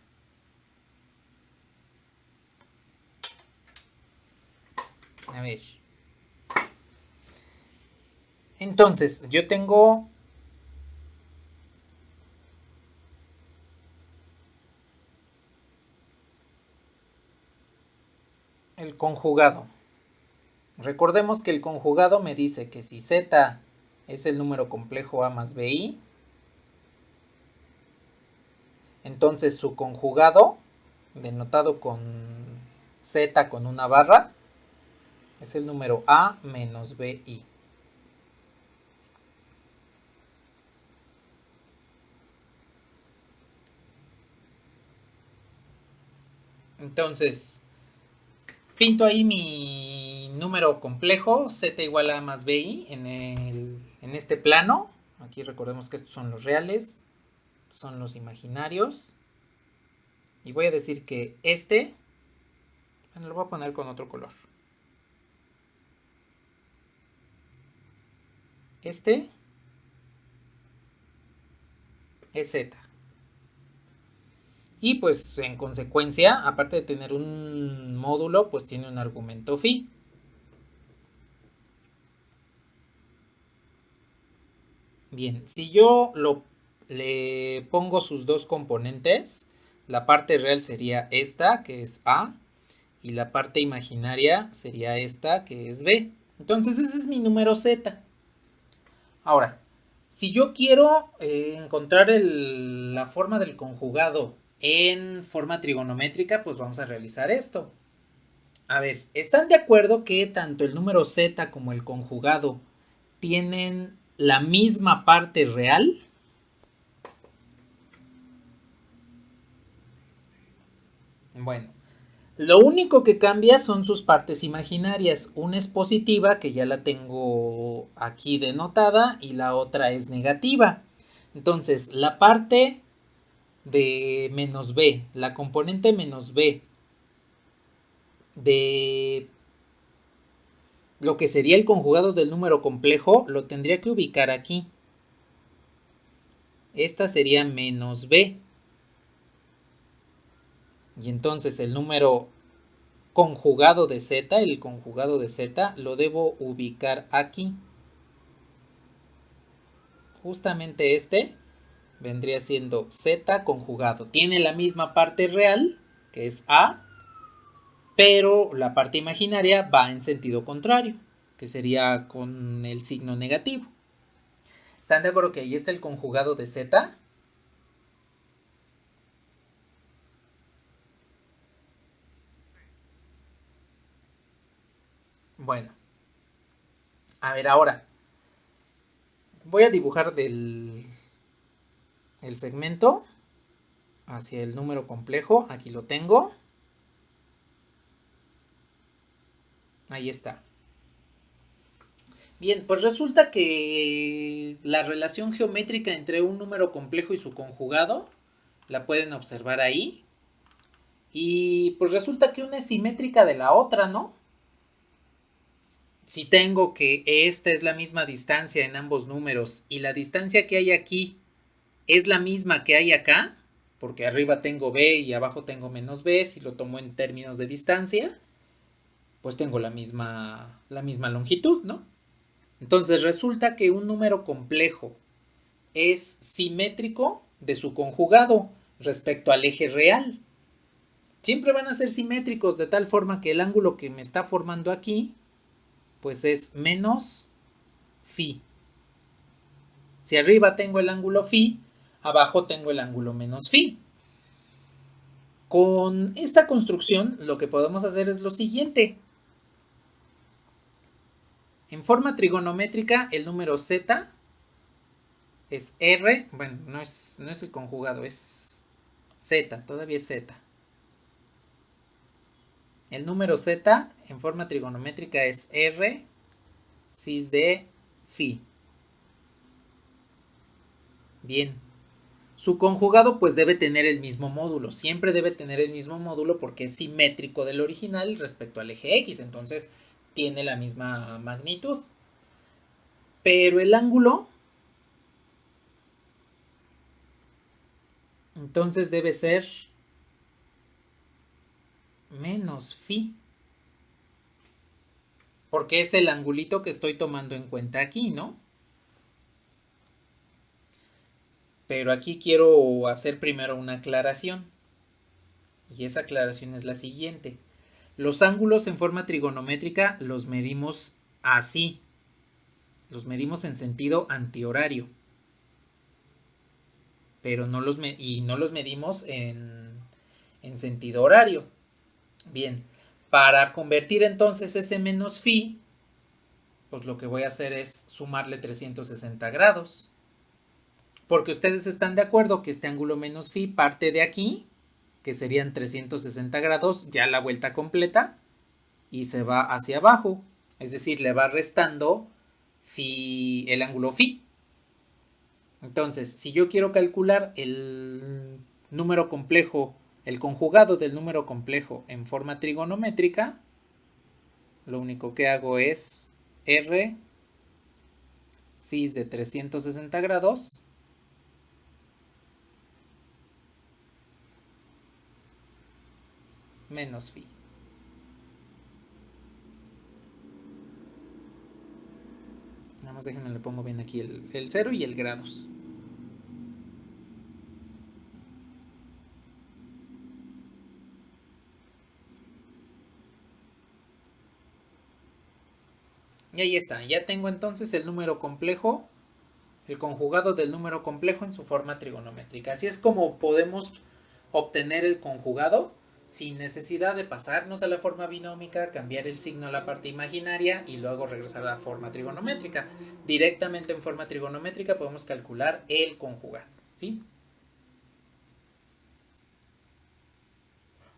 A ver. Entonces, yo tengo el conjugado. Recordemos que el conjugado me dice que si z es el número complejo a más bi, entonces su conjugado, denotado con z con una barra, es el número a menos bi. Entonces, pinto ahí mi número complejo, z igual a más bi, en este plano. Aquí recordemos que estos son los reales, son los imaginarios. Y voy a decir que bueno, lo voy a poner con otro color. Este es Z. Y pues en consecuencia, aparte de tener un módulo, pues tiene un argumento phi. Bien, si yo le pongo sus dos componentes, la parte real sería esta, que es A, y la parte imaginaria sería esta, que es B. Entonces ese es mi número Z. Ahora, si yo quiero encontrar la forma del conjugado en forma trigonométrica, pues vamos a realizar esto. A ver, ¿están de acuerdo que tanto el número Z como el conjugado tienen la misma parte real? Bueno, lo único que cambia son sus partes imaginarias. Una es positiva, que ya la tengo aquí denotada, y la otra es negativa. Entonces, la parte de menos b, la componente menos b de lo que sería el conjugado del número complejo, lo tendría que ubicar aquí. Esta sería menos b. Y entonces el número conjugado de z, el conjugado de z, lo debo ubicar aquí. Justamente este vendría siendo z conjugado. Tiene la misma parte real, que es a, pero la parte imaginaria va en sentido contrario, que sería con el signo negativo. ¿Están de acuerdo que ahí está el conjugado de z? Bueno, a ver ahora. Voy a dibujar el segmento hacia el número complejo. Aquí lo tengo. Ahí está. Bien, pues resulta que la relación geométrica entre un número complejo y su conjugado la pueden observar ahí. Y pues resulta que una es simétrica de la otra, ¿no? Si tengo que esta es la misma distancia en ambos números y la distancia que hay aquí es la misma que hay acá, porque arriba tengo b y abajo tengo menos b, si lo tomo en términos de distancia, pues tengo la misma longitud, ¿no? Entonces resulta que un número complejo es simétrico de su conjugado respecto al eje real. Siempre van a ser simétricos de tal forma que el ángulo que me está formando aquí pues es menos phi. Si arriba tengo el ángulo phi, abajo tengo el ángulo menos phi. Con esta construcción lo que podemos hacer es lo siguiente. En forma trigonométrica el número z es r, bueno, no es el conjugado, es z, todavía es z. El número z en forma trigonométrica es r cis de phi. Bien. Su conjugado pues debe tener el mismo módulo, siempre debe tener el mismo módulo porque es simétrico del original respecto al eje X, entonces tiene la misma magnitud. Pero el ángulo entonces debe ser menos phi, porque es el angulito que estoy tomando en cuenta aquí, ¿no? Pero aquí quiero hacer primero una aclaración. Y esa aclaración es la siguiente. Los ángulos en forma trigonométrica los medimos así. Los medimos en sentido antihorario. Pero no los medimos en sentido horario. Bien, para convertir entonces ese menos phi, pues lo que voy a hacer es sumarle 360 grados. Porque ustedes están de acuerdo que este ángulo menos phi parte de aquí, que serían 360 grados, ya la vuelta completa, y se va hacia abajo. Es decir, le va restando phi, el ángulo phi. Entonces, si yo quiero calcular el número complejo, el conjugado del número complejo en forma trigonométrica, lo único que hago es R cis de 360 grados menos phi. Nada más déjenme le pongo bien aquí el 0 y el grados. Y ahí está, ya tengo entonces el número complejo, el conjugado del número complejo en su forma trigonométrica. Así es como podemos obtener el conjugado sin necesidad de pasarnos a la forma binómica, cambiar el signo a la parte imaginaria y luego regresar a la forma trigonométrica. Directamente en forma trigonométrica podemos calcular el conjugado, ¿sí?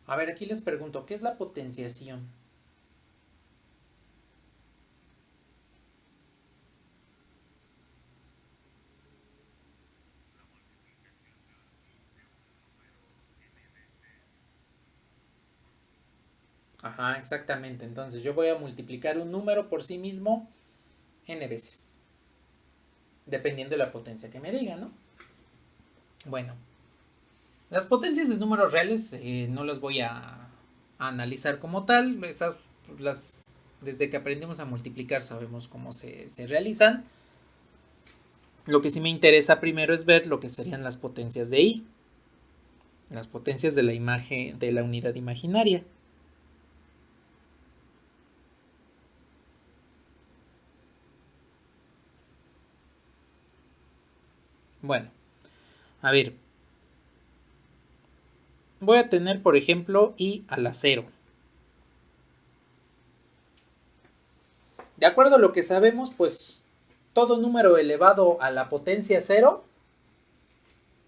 A ver, aquí les pregunto, ¿qué es la potenciación? Ajá, exactamente. Entonces yo voy a multiplicar un número por sí mismo n veces, dependiendo de la potencia que me diga, ¿no? Bueno, las potencias de números reales no las voy a analizar como tal. Esas, desde que aprendimos a multiplicar sabemos cómo se realizan. Lo que sí me interesa primero es ver lo que serían las potencias de i, las potencias de la imagen, de la unidad imaginaria. Bueno, a ver, voy a tener por ejemplo i a la 0. De acuerdo a lo que sabemos, pues todo número elevado a la potencia 0,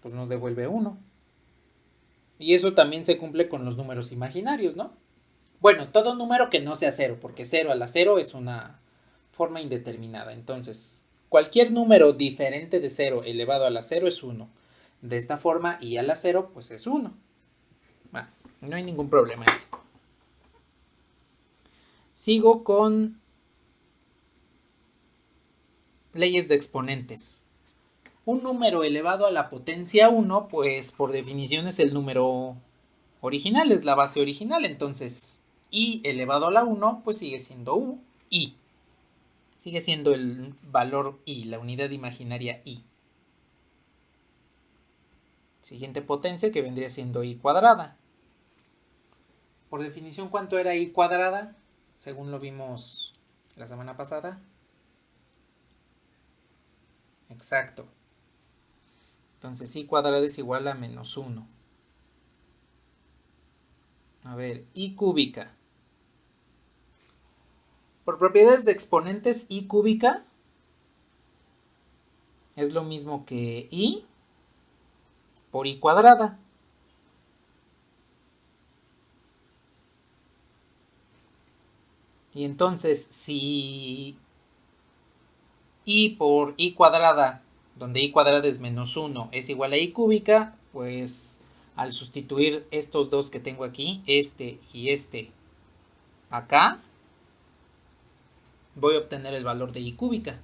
pues nos devuelve 1. Y eso también se cumple con los números imaginarios, ¿no? Bueno, todo número que no sea 0, porque 0 a la 0 es una forma indeterminada. Entonces, cualquier número diferente de 0 elevado a la 0 es 1. De esta forma, i a la 0, pues es 1. Bueno, no hay ningún problema en esto. Sigo con leyes de exponentes. Un número elevado a la potencia 1, pues por definición es el número original, es la base original. Entonces, i elevado a la 1, pues sigue siendo i. Sigue siendo el valor i, la unidad imaginaria i. Siguiente potencia que vendría siendo i cuadrada. Por definición, ¿cuánto era i cuadrada? Según lo vimos la semana pasada. Exacto. Entonces i cuadrada es igual a menos 1. A ver, i cúbica. Por propiedades de exponentes, i cúbica es lo mismo que i por i cuadrada. Y entonces, si i por i cuadrada, donde i cuadrada es menos 1, es igual a i cúbica, pues al sustituir estos dos que tengo aquí, este y este, acá, voy a obtener el valor de i cúbica.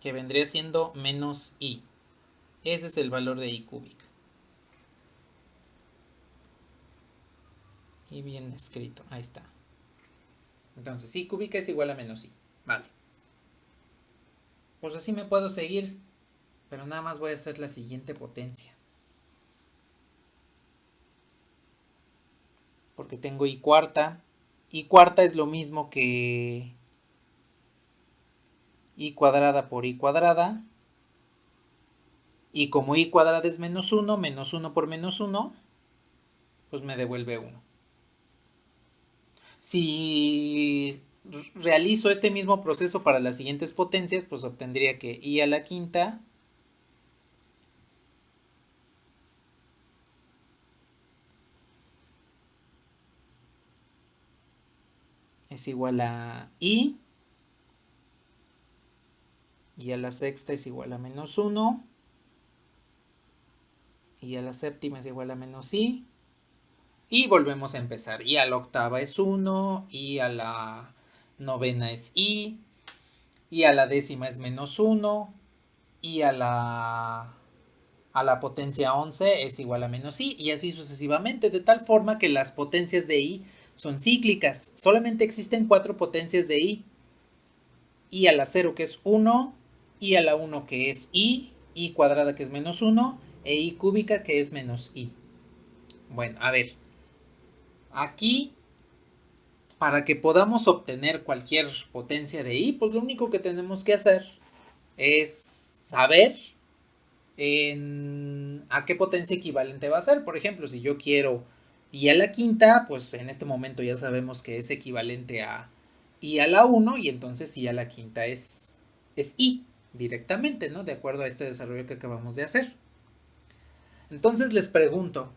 Que vendría siendo menos i. Ese es el valor de i cúbica. Y bien escrito, ahí está. Entonces, i cúbica es igual a menos i. Vale. Pues así me puedo seguir, pero nada más voy a hacer la siguiente potencia. Porque tengo i cuarta. I cuarta es lo mismo que i cuadrada por i cuadrada. Y como i cuadrada es menos 1 por menos 1, pues me devuelve 1. Si realizo este mismo proceso para las siguientes potencias, pues obtendría que i a la quinta es igual a i y a la sexta es igual a menos 1, y a la séptima es igual a menos i, y volvemos a empezar, y a la octava es 1, y a la novena es i, y a la décima es menos 1, y a la potencia 11 es igual a menos i, y así sucesivamente, de tal forma que las potencias de i son cíclicas. Solamente existen 4 potencias de i a la 0 que es 1, i a la 1 que es i cuadrada que es menos 1, e i cúbica que es menos i. Bueno, a ver, aquí para que podamos obtener cualquier potencia de i, pues lo único que tenemos que hacer es saber a qué potencia equivalente va a ser. Por ejemplo, si yo quiero i a la quinta, pues en este momento ya sabemos que es equivalente a i a la 1, y entonces i a la quinta es i directamente, ¿no? De acuerdo a este desarrollo que acabamos de hacer. Entonces les pregunto,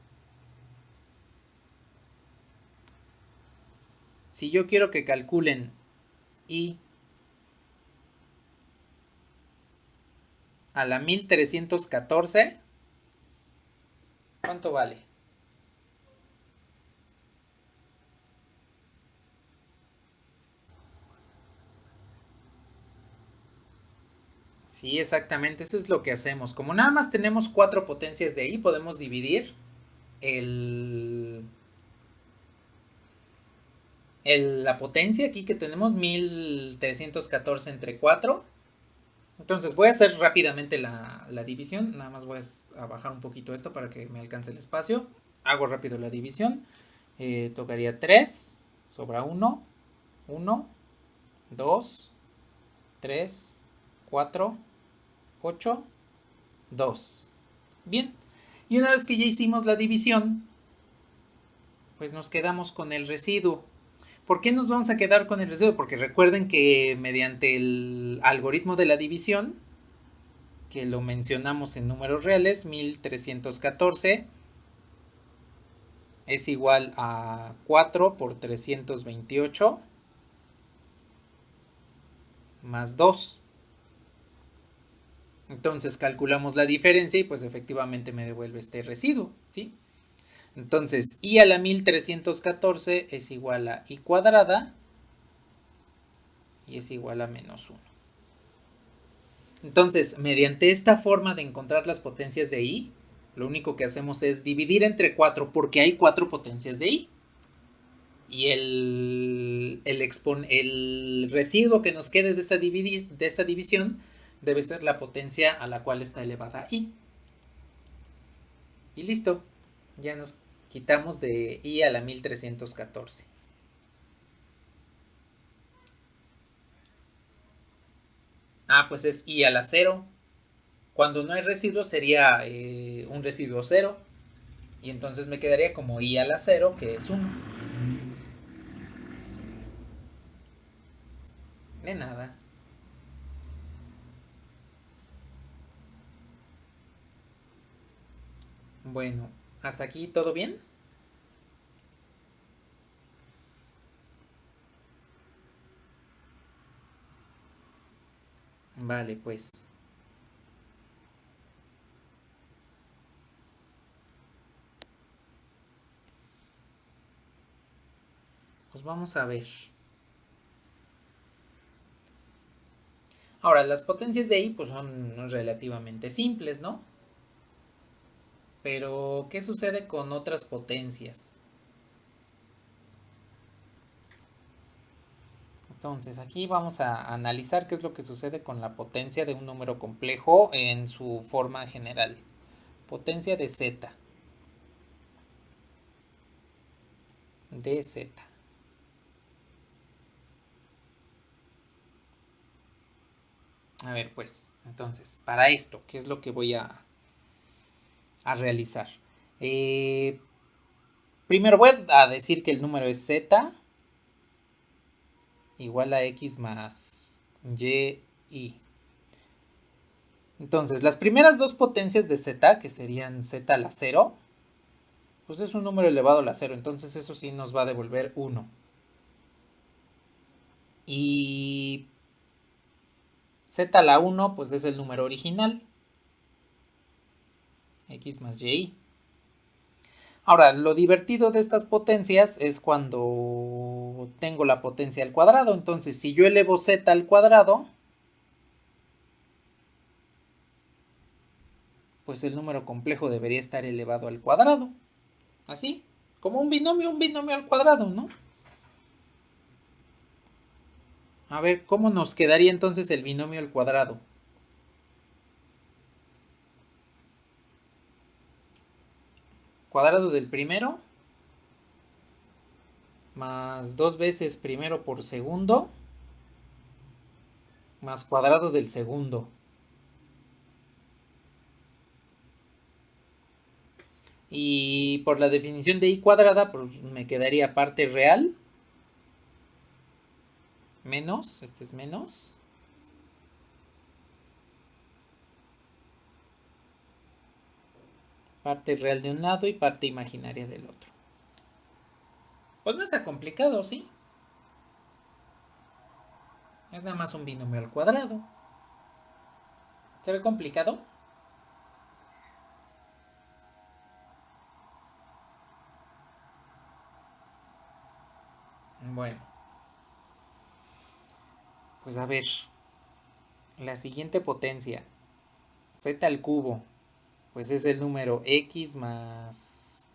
si yo quiero que calculen i a la 1314, ¿cuánto vale? Sí, exactamente, eso es lo que hacemos. Como nada más tenemos 4 potencias de i, podemos dividir la potencia aquí que tenemos, 1314 entre 4. Entonces voy a hacer rápidamente la división. Nada más voy a bajar un poquito esto para que me alcance el espacio. Hago rápido la división. Tocaría 3, sobra 1, 1, 2, 3, 4, 8, 2. Bien, y una vez que ya hicimos la división, pues nos quedamos con el residuo. ¿Por qué nos vamos a quedar con el residuo? Porque recuerden que mediante el algoritmo de la división, que lo mencionamos en números reales, 1314 es igual a 4 por 328 más 2. Entonces calculamos la diferencia y pues efectivamente me devuelve este residuo, ¿sí? Entonces i a la 1314 es igual a i cuadrada y es igual a menos 1. Entonces, mediante esta forma de encontrar las potencias de i, lo único que hacemos es dividir entre 4 porque hay 4 potencias de i. Y el residuo que nos quede de esa división debe ser la potencia a la cual está elevada i. Y listo, ya nos quitamos de i a la 1314. Ah, pues es i a la 0. Cuando no hay residuo sería un residuo 0. Y entonces me quedaría como i a la 0, que es 1. De nada. Bueno, ¿hasta aquí todo bien? Vale, pues. Pues vamos a ver. Ahora, las potencias de i pues son relativamente simples, ¿no? Pero, ¿qué sucede con otras potencias? Entonces, aquí vamos a analizar qué es lo que sucede con la potencia de un número complejo en su forma general. Potencia de z. dz. A ver, pues, entonces, para esto, ¿qué es lo que voy a realizar? Primero voy a decir que el número es z igual a x más y. Entonces, las primeras dos potencias de z, que serían z a la 0, pues es un número elevado a la 0, entonces eso sí nos va a devolver 1. Y Z a la 1 pues es el número original. X más Y. Ahora, lo divertido de estas potencias es cuando tengo la potencia al cuadrado. Entonces, si yo elevo Z al cuadrado, pues el número complejo debería estar elevado al cuadrado. Así, como un binomio al cuadrado, ¿no? A ver, ¿cómo nos quedaría entonces el binomio al cuadrado? Cuadrado del primero más 2 veces primero por segundo más cuadrado del segundo. Y por la definición de y cuadrada, pues me quedaría parte real menos, este es menos, parte real de un lado y parte imaginaria del otro. Pues no está complicado, ¿sí? Es nada más un binomio al cuadrado. ¿Se ve complicado? Bueno, pues a ver, la siguiente potencia, z al cubo, pues es el número x más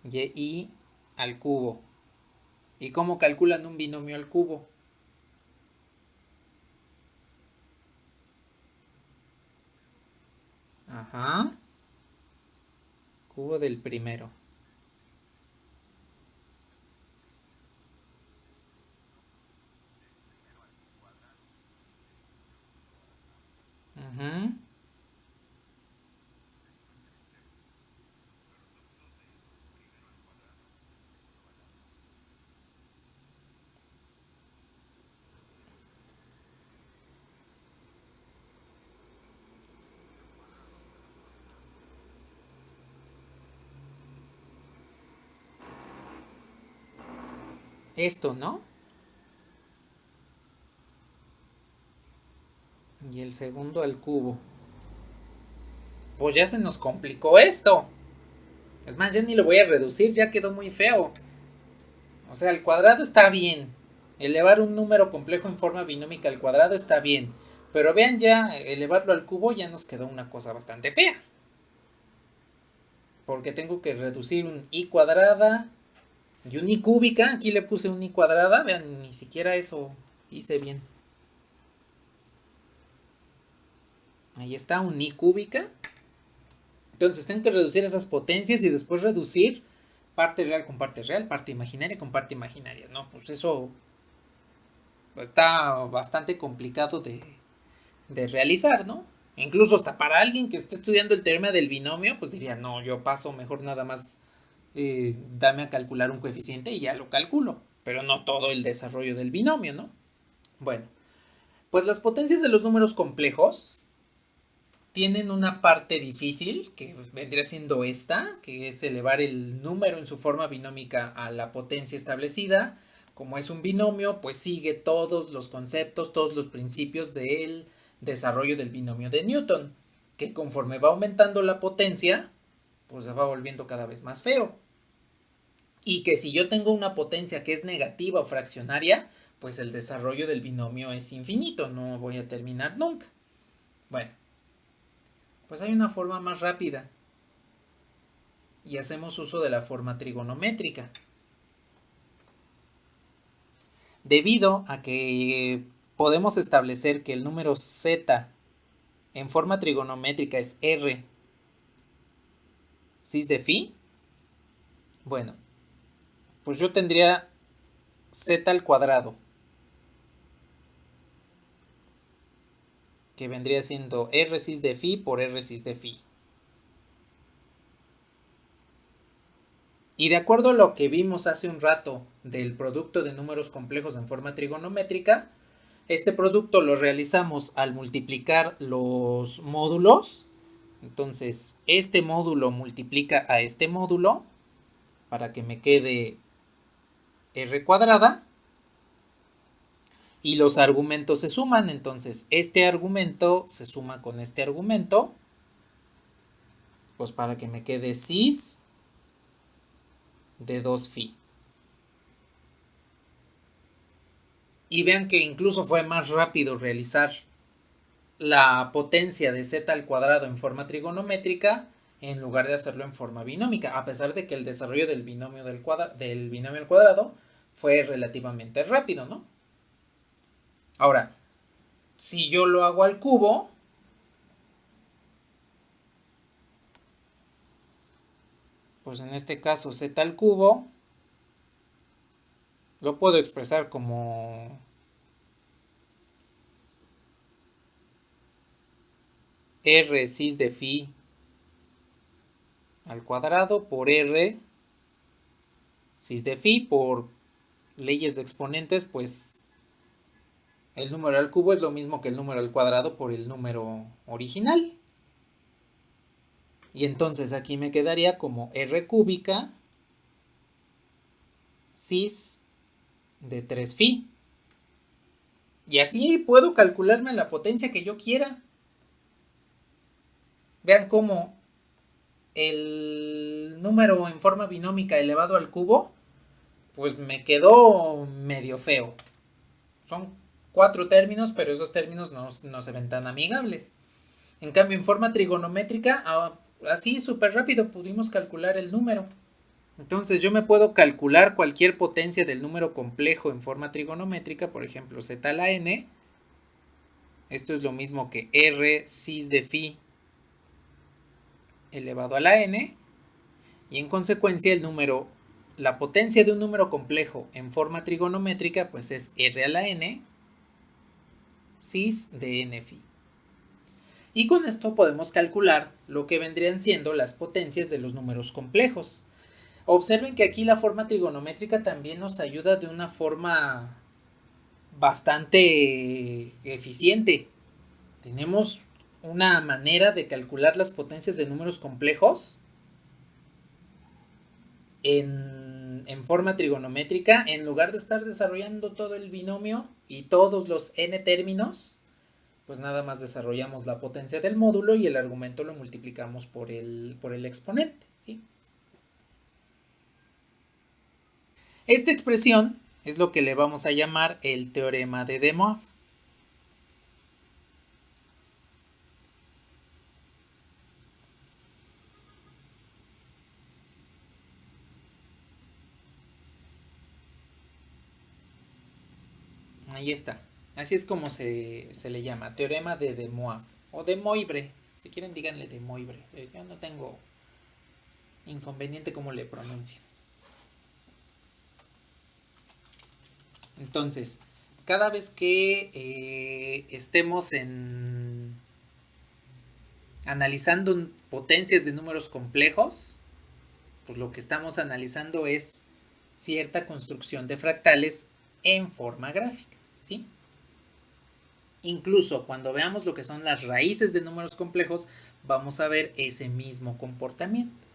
y al cubo. ¿Y cómo calculan un binomio al cubo? Ajá. Cubo del primero. Ajá. Esto, ¿no? Y el segundo al cubo. Pues ya se nos complicó esto. Es más, ya ni lo voy a reducir, ya quedó muy feo. O sea, el cuadrado está bien. Elevar un número complejo en forma binómica al cuadrado está bien. Pero vean ya, elevarlo al cubo ya nos quedó una cosa bastante fea. Porque tengo que reducir un i cuadrada y un i cúbica. Aquí le puse un i cuadrada. Vean, ni siquiera eso hice bien. Ahí está, un i cúbica. Entonces tengo que reducir esas potencias y después reducir parte real con parte real, parte imaginaria con parte imaginaria. No, pues eso está bastante complicado de realizar, ¿no? Incluso hasta para alguien que esté estudiando el teorema del binomio, pues diría, no, yo paso mejor nada más, dame a calcular un coeficiente y ya lo calculo, pero no todo el desarrollo del binomio, ¿no? Bueno, pues las potencias de los números complejos tienen una parte difícil, que vendría siendo esta, que es elevar el número en su forma binómica a la potencia establecida. Como es un binomio, pues sigue todos los conceptos, todos los principios del desarrollo del binomio de Newton, que conforme va aumentando la potencia, pues se va volviendo cada vez más feo. Y que si yo tengo una potencia que es negativa o fraccionaria, pues el desarrollo del binomio es infinito, no voy a terminar nunca. Bueno, pues hay una forma más rápida y hacemos uso de la forma trigonométrica. Debido a que podemos establecer que el número z en forma trigonométrica es r cis de phi, bueno, pues yo tendría z al cuadrado, que vendría siendo r cis de phi por r cis de phi. Y de acuerdo a lo que vimos hace un rato del producto de números complejos en forma trigonométrica, este producto lo realizamos al multiplicar los módulos. Entonces, este módulo multiplica a este módulo para que me quede r cuadrada. y los argumentos se suman. Entonces, este argumento se suma con este argumento, pues para que me quede cis de 2phi. Y vean que incluso fue más rápido realizar la potencia de z al cuadrado en forma trigonométrica en lugar de hacerlo en forma binómica, a pesar de que el desarrollo del binomio al cuadrado fue relativamente rápido, ¿no? Ahora, si yo lo hago al cubo, pues en este caso z al cubo lo puedo expresar como r cis de phi al cuadrado por r cis de phi. Por leyes de exponentes, pues el número al cubo es lo mismo que el número al cuadrado por el número original. Y entonces aquí me quedaría como r cúbica cis de 3phi. Y así puedo calcularme la potencia que yo quiera. Vean cómo el número en forma binómica elevado al cubo, pues me quedó medio feo. Son 4 términos, pero esos términos no se ven tan amigables. En cambio, en forma trigonométrica, así súper rápido pudimos calcular el número. Entonces yo me puedo calcular cualquier potencia del número complejo en forma trigonométrica, por ejemplo, z a la n. Esto es lo mismo que r cis de phi elevado a la n. Y en consecuencia la potencia de un número complejo en forma trigonométrica pues es r a la n cis de n phi. Y con esto podemos calcular lo que vendrían siendo las potencias de los números complejos. Observen que aquí la forma trigonométrica también nos ayuda de una forma bastante eficiente. Tenemos una manera de calcular las potencias de números complejos en forma trigonométrica, en lugar de estar desarrollando todo el binomio y todos los n términos, pues nada más desarrollamos la potencia del módulo y el argumento lo multiplicamos por el exponente, ¿sí? Esta expresión es lo que le vamos a llamar el teorema de De Moivre. Ahí está. Así es como se le llama, teorema de De Moivre o de Moivre. Si quieren díganle de Moivre. Yo no tengo inconveniente como le pronuncien. Entonces, cada vez que estemos analizando potencias de números complejos, pues lo que estamos analizando es cierta construcción de fractales en forma gráfica, ¿sí? Incluso cuando veamos lo que son las raíces de números complejos, vamos a ver ese mismo comportamiento.